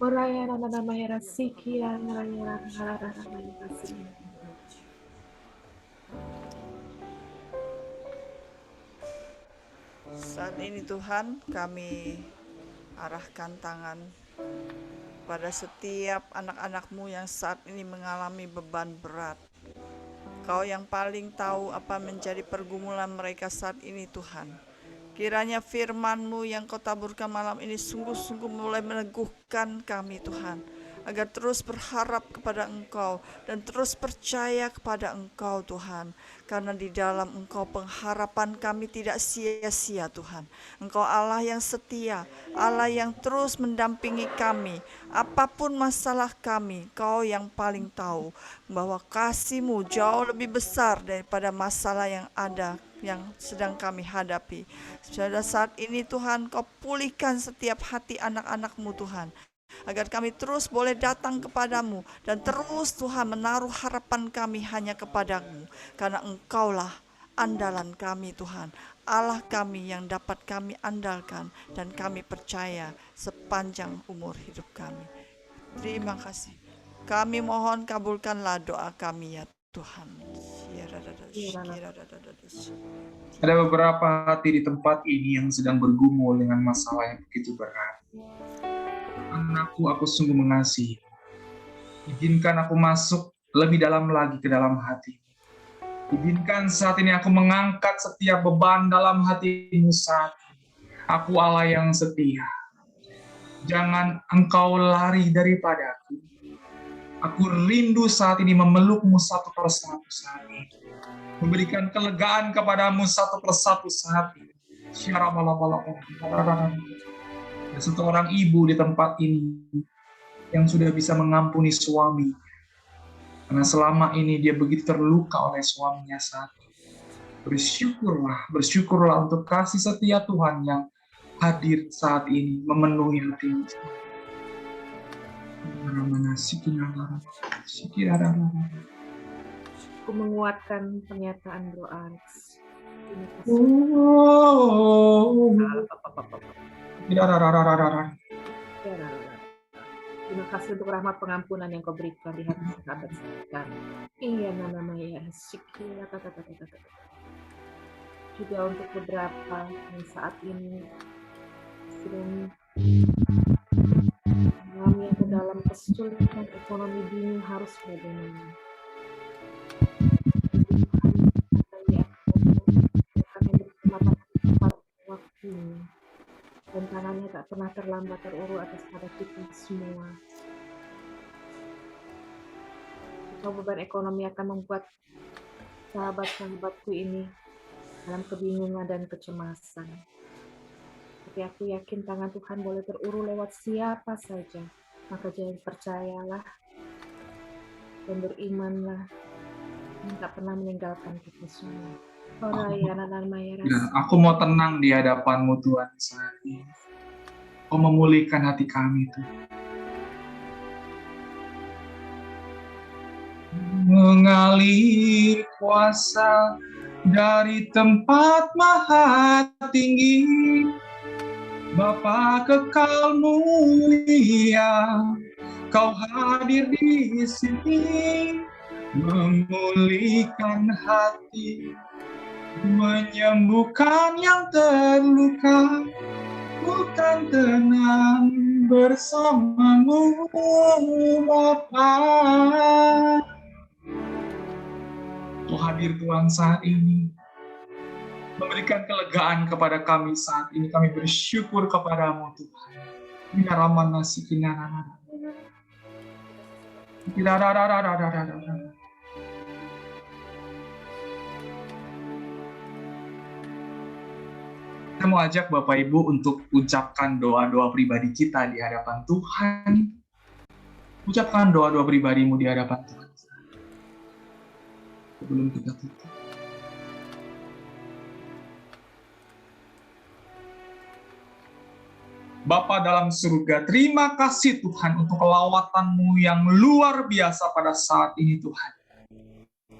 Oraya rara mayara sikia rara rara rara rara mayara sikia. Saat ini Tuhan, kami arahkan tangan pada setiap anak-anak-Mu yang saat ini mengalami beban berat. Kau yang paling tahu apa menjadi pergumulan mereka saat ini Tuhan. Kiranya firman-Mu yang Kau taburkan malam ini sungguh-sungguh mulai meneguhkan kami Tuhan, agar terus berharap kepada Engkau dan terus percaya kepada Engkau Tuhan. Karena di dalam Engkau pengharapan kami tidak sia-sia Tuhan. Engkau Allah yang setia, Allah yang terus mendampingi kami. Apapun masalah kami, Kau yang paling tahu bahwa kasih-Mu jauh lebih besar daripada masalah yang ada, yang sedang kami hadapi. Pada saat ini Tuhan, Kau pulihkan setiap hati anak-anak-Mu Tuhan, agar kami terus boleh datang kepadamu dan terus Tuhan menaruh harapan kami hanya kepadamu, karena Engkaulah andalan kami Tuhan, Allah kami yang dapat kami andalkan dan kami percaya sepanjang umur hidup kami. Terima kasih. Kami mohon kabulkanlah doa kami ya Tuhan. Ada beberapa hati di tempat ini yang sedang bergumul dengan masalah yang begitu berat. Anakku, aku sungguh mengasihi. Izinkan aku masuk lebih dalam lagi ke dalam hati. Izinkan saat ini aku mengangkat setiap beban dalam hatimu saat ini. Aku Allah yang setia. Jangan engkau lari daripadaku. Aku rindu saat ini memelukmu satu persatu saat ini. Memberikan kelegaan kepadamu satu persatu saat ini. Ada satu orang ibu di tempat ini yang sudah bisa mengampuni suami, karena selama ini dia begitu terluka oleh suaminya saat ini. Bersyukurlah untuk kasih setia Tuhan yang hadir saat ini memenuhi hatimu. Aku menguatkan pernyataan doa. Terima kasih untuk rahmat pengampunan yang Kau berikan di hati sahabat kami. Iya, namanya Sikia. Juga untuk beberapa yang saat ini sedang mengalami atau dalam kesulitan ekonomi bingung harus bagaimana. Kami berterima waktu dan tangannya tak pernah terlambat terurut atas pada kita semua. Jika beban ekonomi akan membuat sahabat-sahabatku ini dalam kebingungan dan kecemasan. Tapi aku yakin tangan Tuhan boleh terurut lewat siapa saja. Maka jangan percayalah dan berimanlah. Yang tak pernah meninggalkan kita semua. Aku mau tenang di hadapan-Mu Tuhan saat ini. Kau memulihkan hati kami Tuhan. Mengalir kuasa dari tempat maha tinggi, Bapa kekal mulia, Kau hadir di sini, memulihkan hati, menyembuhkan yang terluka, bukan tenang bersamamu Bapa. Kau hadir Tuhan saat ini, memberikan kelegaan kepada kami saat ini. Kami bersyukur kepadamu Tuhan. Minaramana sikinarana. Saya mau ajak Bapak Ibu untuk ucapkan doa-doa pribadi kita di hadapan Tuhan. Ucapkan doa-doa pribadimu di hadapan Tuhan. Sebelum kita tutup. Bapa dalam surga, terima kasih Tuhan untuk lawatan-Mu yang luar biasa pada saat ini Tuhan.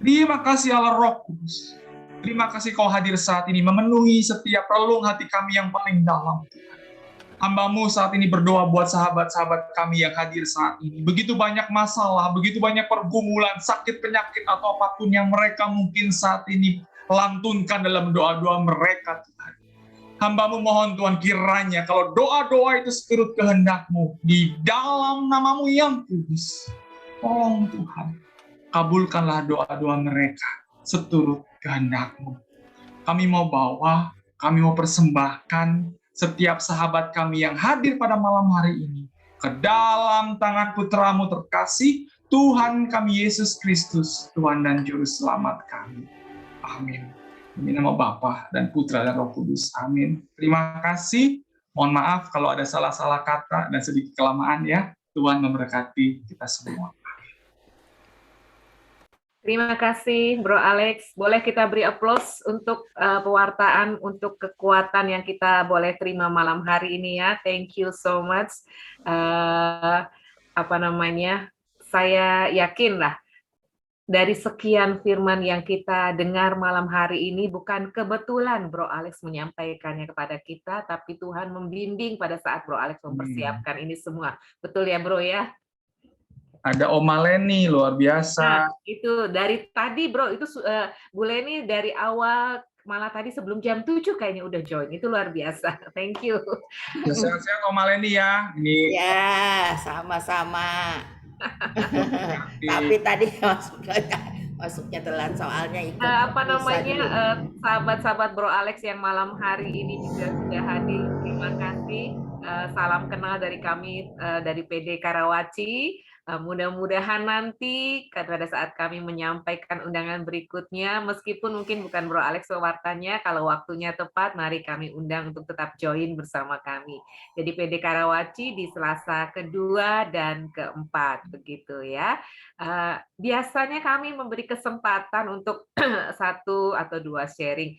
Terima kasih Allah Roh Kudus. Terima kasih Kau hadir saat ini memenuhi setiap relung hati kami yang paling dalam. Hamba-Mu saat ini berdoa buat sahabat-sahabat kami yang hadir saat ini. Begitu banyak masalah, begitu banyak pergumulan, sakit, penyakit, atau apapun yang mereka mungkin saat ini lantunkan dalam doa-doa mereka Tuhan. Hamba-Mu mohon Tuhan kiranya kalau doa-doa itu seturut kehendak-Mu di dalam nama-Mu yang kudus. Tolong Tuhan, kabulkanlah doa-doa mereka seturut kehendak-Mu. Kami mau bawa, kami mau persembahkan setiap sahabat kami yang hadir pada malam hari ini ke dalam tangan Putra-Mu terkasih, Tuhan kami Yesus Kristus, Tuhan dan Juru Selamat kami. Amin. Demi nama Bapa dan Putra dan Roh Kudus. Amin. Terima kasih. Mohon maaf kalau ada salah-salah kata dan sedikit kelamaan ya. Tuhan memberkati kita semua. Terima kasih Bro Alex. Boleh kita beri aplaus untuk pewartaan, untuk kekuatan yang kita boleh terima malam hari ini ya. Thank you so much. Saya yakin lah dari sekian firman yang kita dengar malam hari ini, bukan kebetulan Bro Alex menyampaikannya kepada kita, tapi Tuhan membimbing pada saat Bro Alex mempersiapkan ini semua. Betul ya Bro ya? Ada Oma Leni, luar biasa. Nah, itu dari tadi Bro, itu Bu Leni dari awal, malah tadi sebelum jam 7 kayaknya udah join. Itu luar biasa. Thank you. Sehat-sehat Oma Leni ya. Ini Ya, sama-sama. Tapi tadi masuknya telat soalnya itu. Sahabat-sahabat Bro Alex yang malam hari ini juga sudah hadir. Terima kasih. Salam kenal dari kami dari PD Karawaci. Mudah-mudahan nanti pada saat kami menyampaikan undangan berikutnya, meskipun mungkin bukan Bro Alex pewartanya, kalau waktunya tepat, mari kami undang untuk tetap join bersama kami. Jadi PD Karawaci di Selasa kedua dan keempat, begitu ya. Biasanya kami memberi kesempatan untuk 1 atau 2 sharing.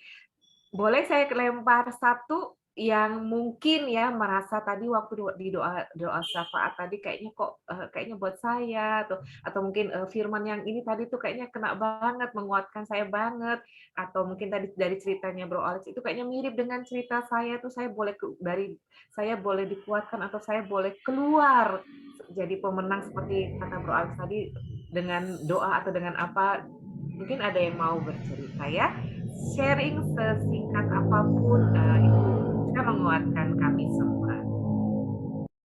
Boleh saya lempar satu yang mungkin ya merasa tadi waktu di doa syafaat tadi kayaknya buat saya atau mungkin firman yang ini tadi tuh kayaknya kena banget, menguatkan saya banget, atau mungkin tadi dari ceritanya Bro Alex itu kayaknya mirip dengan cerita saya tuh, saya boleh dikuatkan atau saya boleh keluar jadi pemenang seperti kata Bro Alex tadi dengan doa atau dengan apa. Mungkin ada yang mau bercerita ya, sharing sesingkat apapun itu bisa menguatkan kami semua.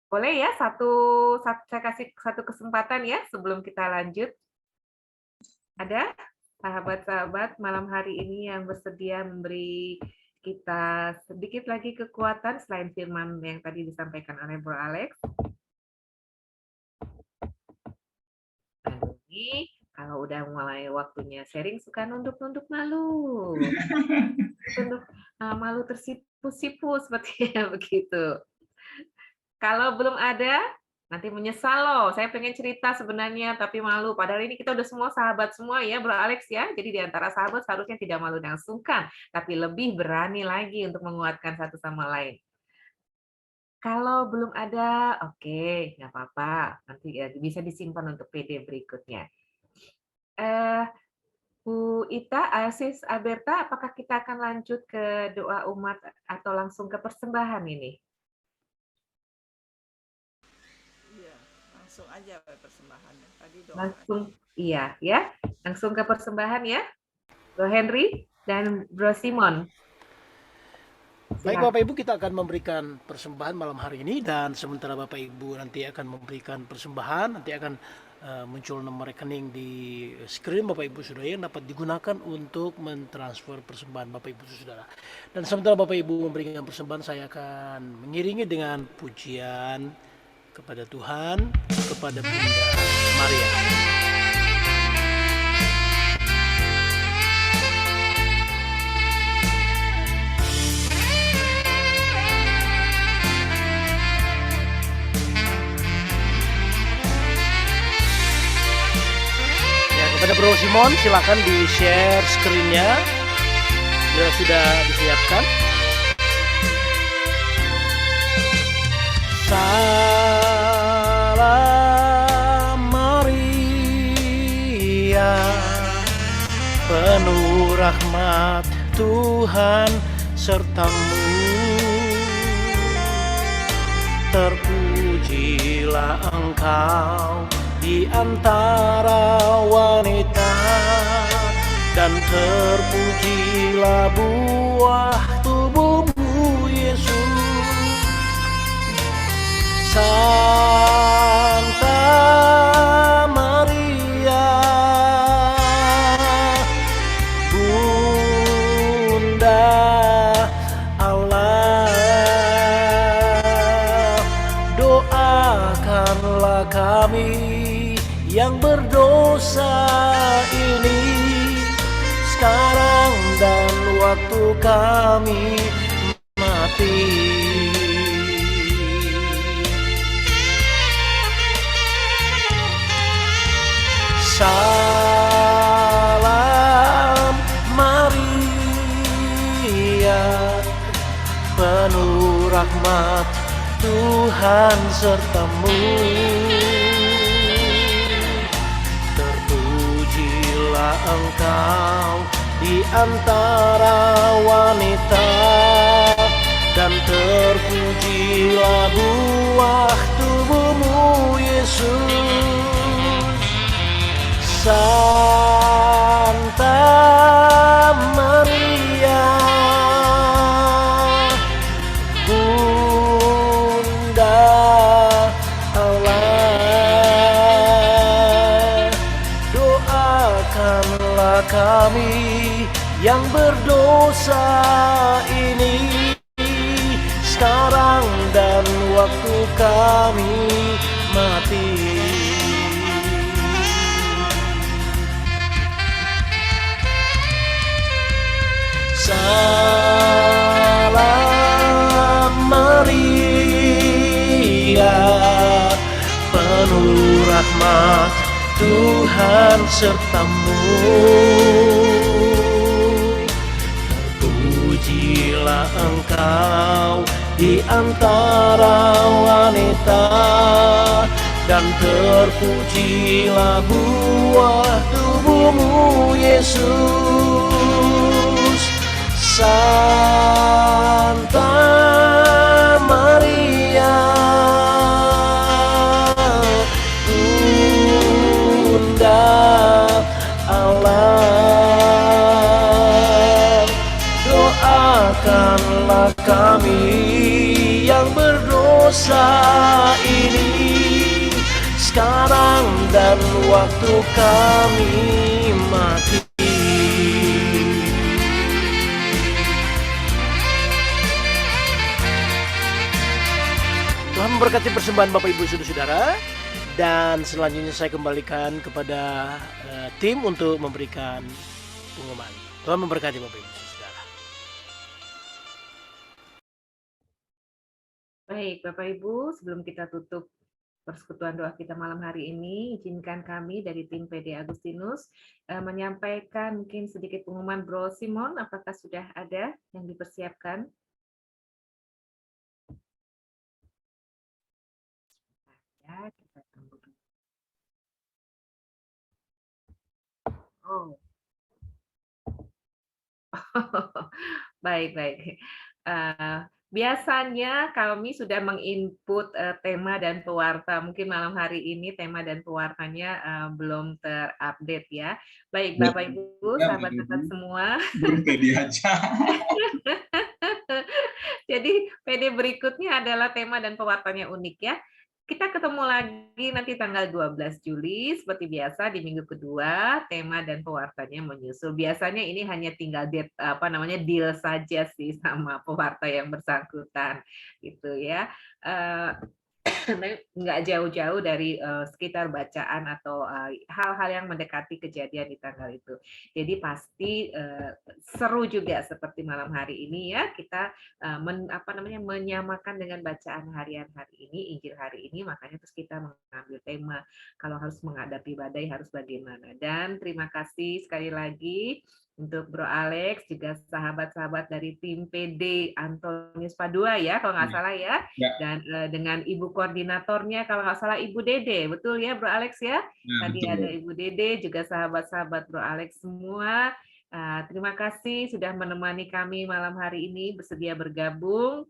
Boleh ya, saya kasih satu kesempatan ya sebelum kita lanjut. Ada sahabat-sahabat malam hari ini yang bersedia memberi kita sedikit lagi kekuatan selain firman yang tadi disampaikan oleh Bro Alex. Ini kalau udah mulai waktunya sharing suka nunduk-nunduk malu. Malu tersipu-sipu sepertinya begitu. Kalau belum ada, nanti menyesal loh. Saya pengen cerita sebenarnya tapi malu. Padahal ini kita udah semua sahabat semua ya Bro Alex ya. Jadi di antara sahabat seharusnya tidak malu dan sungkan, tapi lebih berani lagi untuk menguatkan satu sama lain. Kalau belum ada, oke, nggak apa-apa. Nanti ya, bisa disimpan untuk PD berikutnya. Bu Ita, Sis Alberta, apakah kita akan lanjut ke doa umat atau langsung ke persembahan ini? Iya, langsung aja persembahannya. Tadi doa. Langsung, iya ya, langsung ke persembahan ya, Bro Henry dan Bro Simon. Baik Bapak Ibu, kita akan memberikan persembahan malam hari ini, dan sementara Bapak Ibu nanti akan memberikan persembahan, nanti akan muncul nomor rekening di screen Bapak Ibu Saudara yang dapat digunakan untuk mentransfer persembahan Bapak Ibu Saudara. Dan sementara Bapak Ibu memberikan persembahan, saya akan mengiringi dengan pujian kepada Tuhan, kepada Bunda Maria. Kepada Bro Simon, silakan di-share screen-nya bila sudah disiapkan. Salam Maria, penuh rahmat Tuhan sertamu. Terpujilah engkau di antara wanita, dan terpujilah buah tubuhmu Yesus. Santa Maria, Bunda Allah, doakanlah kami yang berdosa ini sekarang dan waktu kami mati. Salam Maria, penuh rahmat Tuhan sertamu. Terpujilah engkau di antara wanita, dan terpujilah buah tubuhmu Yesus. Santa Maria, Bunda Allah, doakanlah kami yang berdosa ini sekarang dan waktu kami mati. Salam Maria, penuh rahmat Tuhan sertamu. Terpujilah engkau di antara wanita, dan terpujilah buah tubuhmu Yesus. Santa Maria, Bunda Allah, doakanlah kami yang berdosa ini sekarang dan waktu kami mati. Tuhan memberkati persembahan Bapak Ibu Saudara-saudara, dan selanjutnya saya kembalikan kepada tim untuk memberikan pengumuman. Tuhan memberkati Bapak Ibu Saudara. Baik, Bapak Ibu, sebelum kita tutup persekutuan doa kita malam hari ini, izinkan kami dari tim PD Agustinus menyampaikan mungkin sedikit pengumuman. Bro Simon, apakah sudah ada yang dipersiapkan? Ya, kita tunggu. Oh. Baik. Biasanya kami sudah menginput tema dan pewarta. Mungkin malam hari ini tema dan pewartanya belum terupdate ya. Baik, Bapak Ibu, sahabat-sahabat semua. PD aja. Jadi PD berikutnya adalah tema dan pewartanya unik ya. Kita ketemu lagi nanti tanggal 12 Juli seperti biasa di minggu kedua, tema dan pewartanya menyusul. Biasanya ini hanya tinggal deal saja sih sama pewarta yang bersangkutan gitu ya. Nggak jauh-jauh dari sekitar bacaan atau hal-hal yang mendekati kejadian di tanggal itu. Jadi pasti seru juga seperti malam hari ini ya. Kita menyamakan dengan bacaan harian hari ini, Injil hari ini, makanya terus kita mengambil tema kalau harus menghadapi badai harus bagaimana. Dan terima kasih sekali lagi untuk Bro Alex, juga sahabat-sahabat dari tim PD Antonius Padua ya, kalau nggak salah ya. Dan dengan Ibu koordinatornya, kalau nggak salah Ibu Dede, betul ya Bro Alex ya? Tadi betul. ada Ibu Dede, juga sahabat-sahabat Bro Alex semua. Terima kasih sudah menemani kami malam hari ini, bersedia bergabung.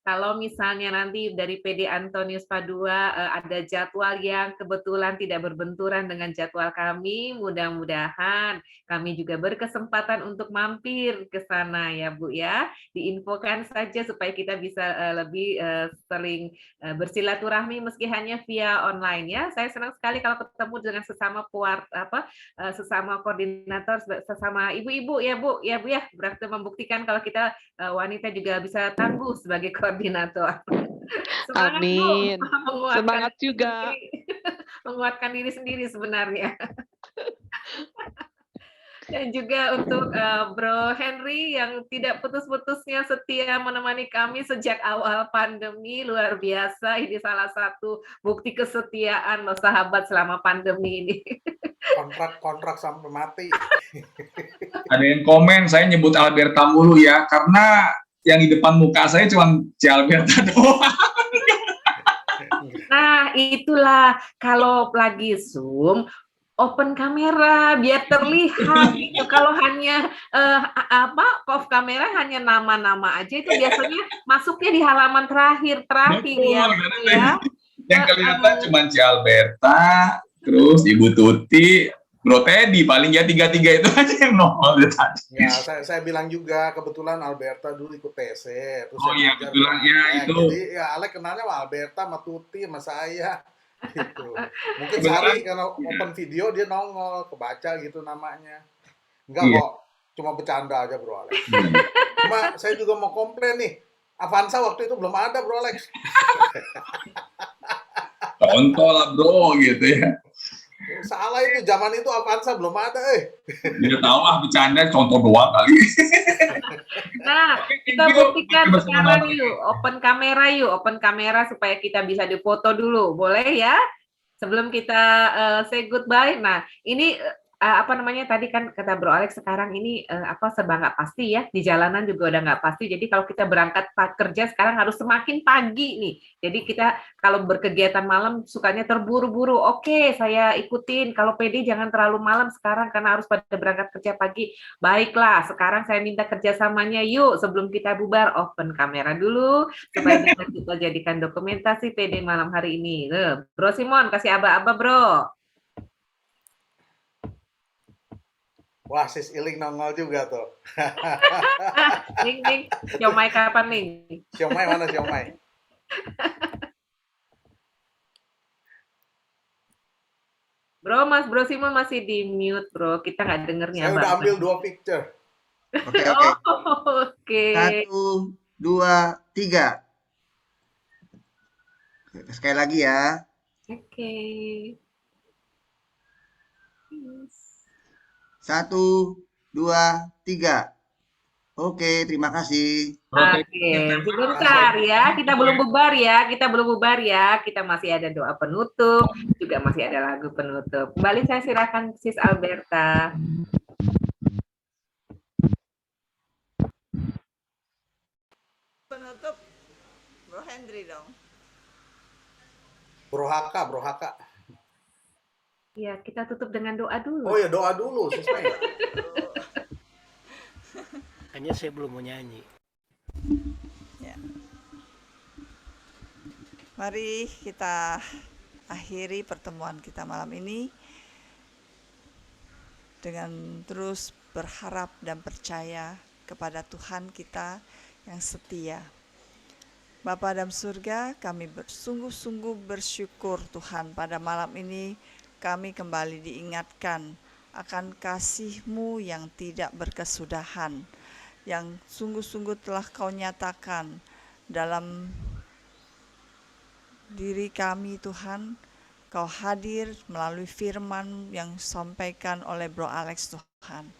Kalau misalnya nanti dari PD Antonius Padua ada jadwal yang kebetulan tidak berbenturan dengan jadwal kami, mudah-mudahan kami juga berkesempatan untuk mampir ke sana ya Bu ya. Diinfokan saja supaya kita bisa lebih sering bersilaturahmi meski hanya via online ya. Saya senang sekali kalau ketemu dengan sesama sesama koordinator, sesama ibu-ibu ya Bu ya, berarti membuktikan kalau kita wanita juga bisa tangguh sebagai koordinator. Semangat Amin. Bu, Semangat juga. menguatkan diri sendiri sebenarnya. Dan juga untuk Bro Henry yang tidak putus-putusnya setia menemani kami sejak awal pandemi, luar biasa. Ini salah satu bukti kesetiaan loh sahabat selama pandemi ini. Kontrak sampai mati. Ada yang komen, saya nyebut Alberta mulu ya, karena yang di depan muka saya cuma si Alberta doang. Nah, itulah kalau lagi Zoom, open kamera biar terlihat gitu. Kalau hanya off kamera hanya nama-nama aja itu biasanya masuknya di halaman terakhir ya. Yang kelihatan cuma si Alberta, terus Ibu Tuti, Bro Teddy, paling ya tiga-tiga itu aja yang nongol dari tadi. Ya, saya bilang juga kebetulan Alberta dulu ikut TC. Terus kebetulan ya itu. Jadi ya Alek kenalnya sama Alberta, sama Tuti, sama saya. Gitu. Mungkin sehari kalau open video dia nongol, kebaca gitu namanya. Enggak kok, cuma bercanda aja Bro Alex. Cuma saya juga mau komplain nih, Avanza waktu itu belum ada Bro Alex. Contoh lah Bro gitu ya. Salah itu, zaman itu Avanza belum ada Dia tahu bercanda, contoh doang kali. Nah, kita buktikan sekarang yuk, open kamera supaya kita bisa difoto dulu, boleh ya? Sebelum kita say goodbye. Nah, ini tadi kan kata Bro Alex sekarang ini serba nggak pasti ya, di jalanan juga udah nggak pasti. Jadi kalau kita berangkat kerja sekarang harus semakin pagi nih. Jadi kita kalau berkegiatan malam sukanya terburu-buru. Oke, saya ikutin. Kalau PD jangan terlalu malam sekarang karena harus pada berangkat kerja pagi. Baiklah, sekarang saya minta kerjasamanya yuk sebelum kita bubar, open kamera dulu supaya bisa kita jadikan dokumentasi PD malam hari ini. Bro Simon, kasih aba-aba Bro. Wah, Sis Iling nongol juga tuh. Ning, siomay kapan nih? Siomay mana siomay? Bro Simon masih di mute, Bro. Kita nggak dengernya. Saya udah ambil 2 picture. Oke. 1, 2, 3. Sekali lagi ya. Oke. 1, 2, 3. Oke, terima kasih. Oke, sebentar ya. Kita belum bubar ya. Kita masih ada doa penutup, juga masih ada lagu penutup. Kembali saya silakan Sis Alberta. Penutup Bro Henry dong. Bro Haka. Ya, kita tutup dengan doa dulu. Oh ya, doa dulu, Sis Mei. Hanya saya belum mau nyanyi. Ya. Mari kita akhiri pertemuan kita malam ini dengan terus berharap dan percaya kepada Tuhan kita yang setia. Bapa dalam surga, kami bersungguh-sungguh bersyukur Tuhan pada malam ini kami kembali diingatkan akan kasih-Mu yang tidak berkesudahan, yang sungguh-sungguh telah Kau nyatakan dalam diri kami Tuhan. Kau hadir melalui firman yang disampaikan oleh Bro Alex Tuhan.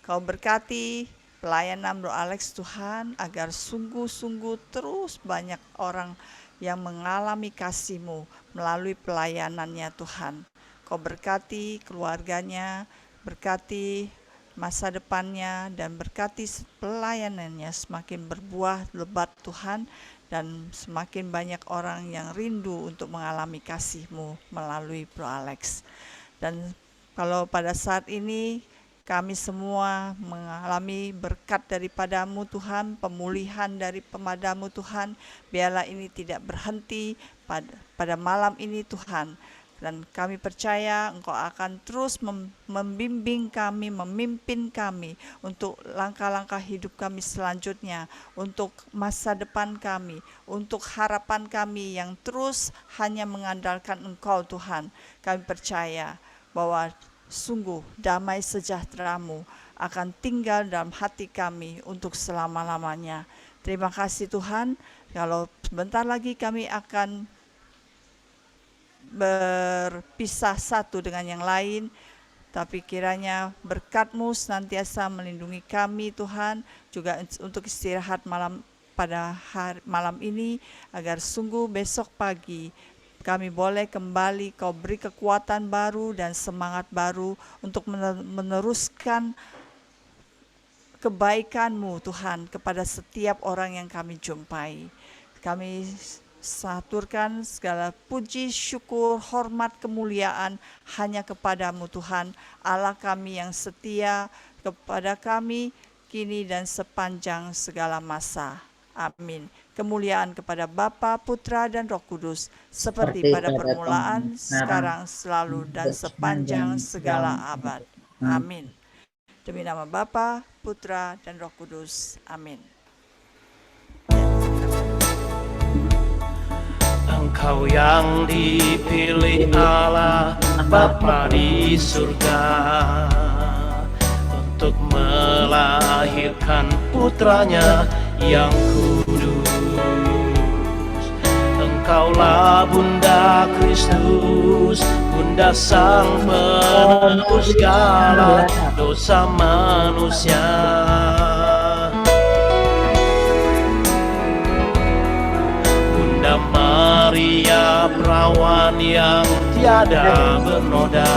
Kau berkati pelayanan Bro Alex Tuhan, agar sungguh-sungguh terus banyak orang yang mengalami kasih-Mu melalui pelayanannya Tuhan. Kau berkati keluarganya, berkati masa depannya, dan berkati pelayanannya semakin berbuah lebat Tuhan, dan semakin banyak orang yang rindu untuk mengalami kasih-Mu melalui Bro Alex. Dan kalau pada saat ini kami semua mengalami berkat daripada-Mu Tuhan, pemulihan daripada-Mu Tuhan, biarlah ini tidak berhenti pada malam ini Tuhan. Dan kami percaya Engkau akan terus membimbing kami, memimpin kami untuk langkah-langkah hidup kami selanjutnya, untuk masa depan kami, untuk harapan kami yang terus hanya mengandalkan Engkau Tuhan. Kami percaya bahwa sungguh damai sejahtera-Mu akan tinggal dalam hati kami untuk selama-lamanya. Terima kasih Tuhan, kalau sebentar lagi kami akan berpisah satu dengan yang lain, tapi kiranya berkat-Mu senantiasa melindungi kami Tuhan, juga untuk istirahat pada malam ini, agar sungguh besok pagi kami boleh kembali Kau beri kekuatan baru dan semangat baru untuk meneruskan kebaikan-Mu Tuhan kepada setiap orang yang kami jumpai. Kami saturkan segala puji, syukur, hormat, kemuliaan hanya kepada-Mu Tuhan, Allah kami yang setia kepada kami kini dan sepanjang segala masa. Amin. Kemuliaan kepada Bapa, Putra, dan Roh Kudus, seperti pada permulaan, sekarang, selalu, dan sepanjang segala abad. Amin. Demi nama Bapa, Putra, dan Roh Kudus. Amin. Engkau yang dipilih Allah Bapa di surga untuk melahirkan putranya yang kudus. Engkaulah Bunda Kristus, Bunda Sang Penebus segala dosa manusia. Bunda Maria perawan yang tiada bernoda,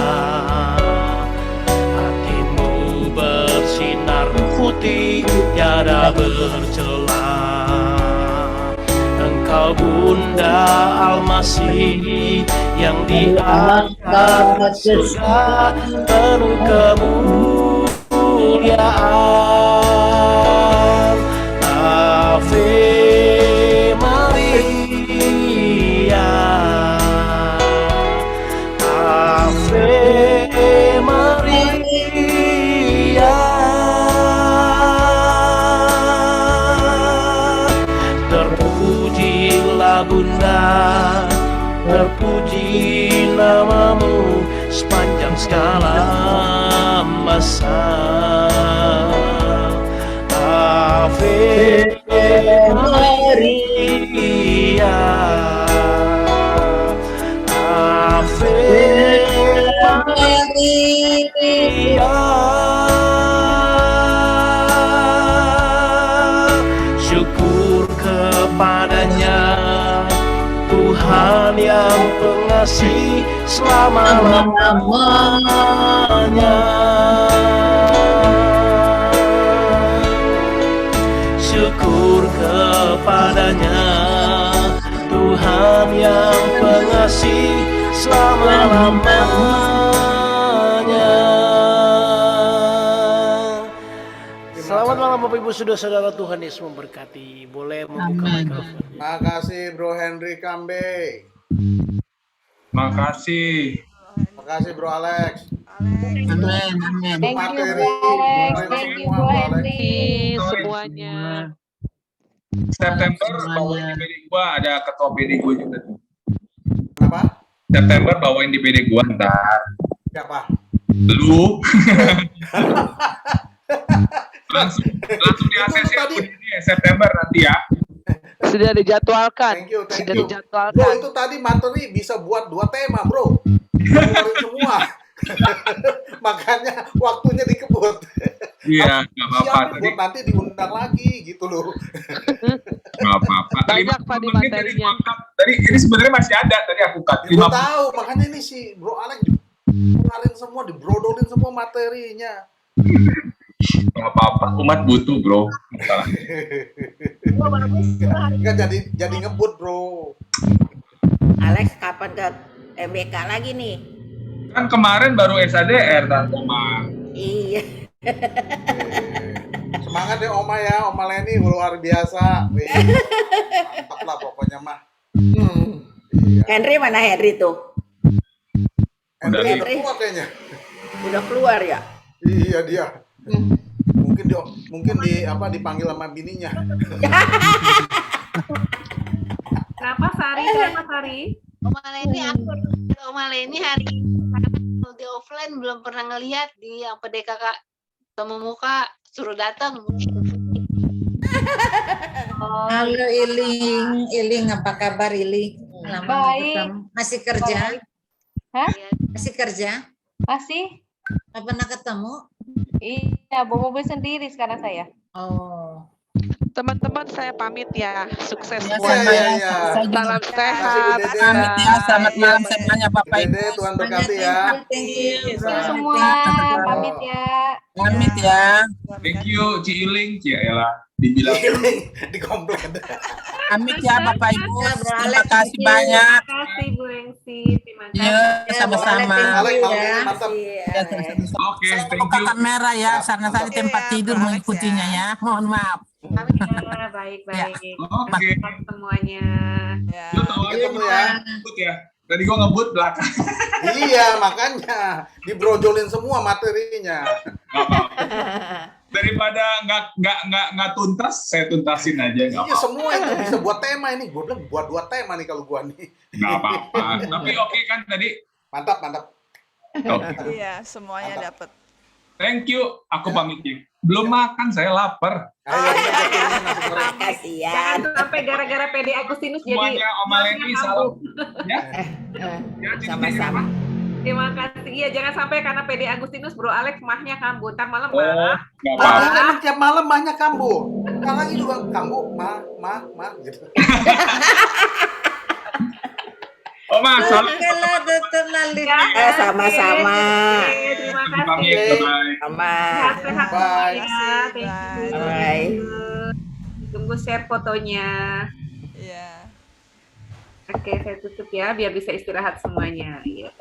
hatimu bersinar putih tiada bercela. Engkau Bunda Almasih yang diangkat ke surga penuh kemuliaan. Ave Maria, Ave Maria. Terpujilah Bunda, terpuji namamu sepanjang segala masa. Ave Maria, Ave Maria. Syukur kepadanya Tuhan yang pengasih selama-lamanya. Syukur kepadanya Tuhan yang pengasih selama-lamanya. Selamat malam Bapak Ibu Saudara-saudara, Tuhan Yesus memberkati. Boleh membuka mikrofon. Terima kasih Bro Henry Kambe. Makasih. Terima kasih Bro Alex. Amin. Amin. Thank you Bro Alex, thank you Bro Henry. Semuanya. September bawain di BD gua, ada ketua BD gua juga. Kenapa? September bawain di BD gua ntar. Siapa? Lu. langsung di ACC ini September nanti ya. Sudah dijadwalkan. Thank you. Sudah Bro, dijadwalkan. itu tadi materi bisa buat 2 tema, Bro. Keluarin semua. Makanya waktunya dikebut. Iya, nggak apa-apa. Siapin Tadi buat nanti diundang lagi gitu loh. nggak apa-apa. Banyak, Pak, 50 menit dari materinya. gua cut. Tadi ini sebenarnya masih ada. Tadi aku cut. Ya, gue 50. tahu, makanya ini si Bro Alex dikeluarin semua, dibrodolin semua materinya. Nggak apa-apa. Umat butuh, bro. Salah. Enggak jadi ngebut, Bro. Alex kapan ke MBK lagi nih? Kan kemarin baru SADR, Tante Oma. Iya. Semangat ya Oma ya, Oma Leni luar biasa. Wih, mantap lah pokoknya mah. Iya. Henry mana Henry tuh? Henry udah Henry. keluar kayaknya. Udah keluar ya? Iya dia. Mungkin dipanggil sama bininya. Kenapa Sari? Oma Leni hari di offline belum pernah ngelihat di yang PDKK temu muka, suruh datang. Halo Iling, apa kabar Iling? Lama nggak Baik. ketemu. Masih kerja? Hah? Masih kerja? Masih? Nggak pernah ketemu? Iya, bawa mobil sendiri sekarang saya. Oh. Teman-teman saya pamit ya. Sukses Ya, buat sama ya. Iya. Saya juga salam Makasih, Bu sehat. Dede. pamit ya. Selamat malam semuanya Bapak Dede, Ibu. Tuhan berkati ya. Thank you. Semua pamit ya. Pamit ya. Thank you, Ci Iling. Ci Ella. Dibilang. Di komplek. Pamit ya Bapak Ibu. Ya, Bro Terima Alex, kasih thank you. banyak. Terima kasih Bu Engsi, terima kasih. Ya, Ya, sama-sama. Bro Alex, Alex, thank you malam ya. ini mantap. Iya, Alex. Oke, Saya thank buka you. kamera ya, karena saya di Oke tempat ya, tidur Bro Alex mengikutinya ya. Mohon maaf. Ya, baik-baik. Oke. Selamat semuanya. Ya. Lu tahu aja Ketemu ya. ngebut ya. Tadi gua ngebut belakang. Iya, makanya dibrojolin semua materinya. Nggak apa-apa. Daripada nggak tuntas, saya tuntasin aja. Nggak Iya, apa-apa. semua itu bisa buat tema ini. Gue bilang buat 2 tema nih kalau gua nih. Nggak apa-apa. Tapi oke kan tadi. Mantap, mantap. Oke. Iya, semuanya Mantap. dapat. Thank you. Aku pamit ya. Belum makan, saya lapar. Ayo, kita gua kirimin nasi goreng. Kasihan. Jangan sampai gara-gara PD Agustinus jadi Semuanya Oma Leni salam. Ya. Ya, Cici, Sama-sama. Terima kasih. Iya, jangan sampai karena PD Agustinus Bro Alex mahnya kambuh. Ntar malam Oh, marah. nggak apa-apa. Makanya emang tiap malam banyak kambuh. Sekarang lagi juga kambuh, ma, gitu. Oma, salam. Oke lah, Dokter Lali. Sama-sama. Oke, terima Aku kasih. pamit. Bye. Sama. Sehat-sehat Bye. semuanya. Thank you. Bye. Tunggu share fotonya. Iya. Oke, saya tutup ya biar bisa istirahat semuanya. Iya.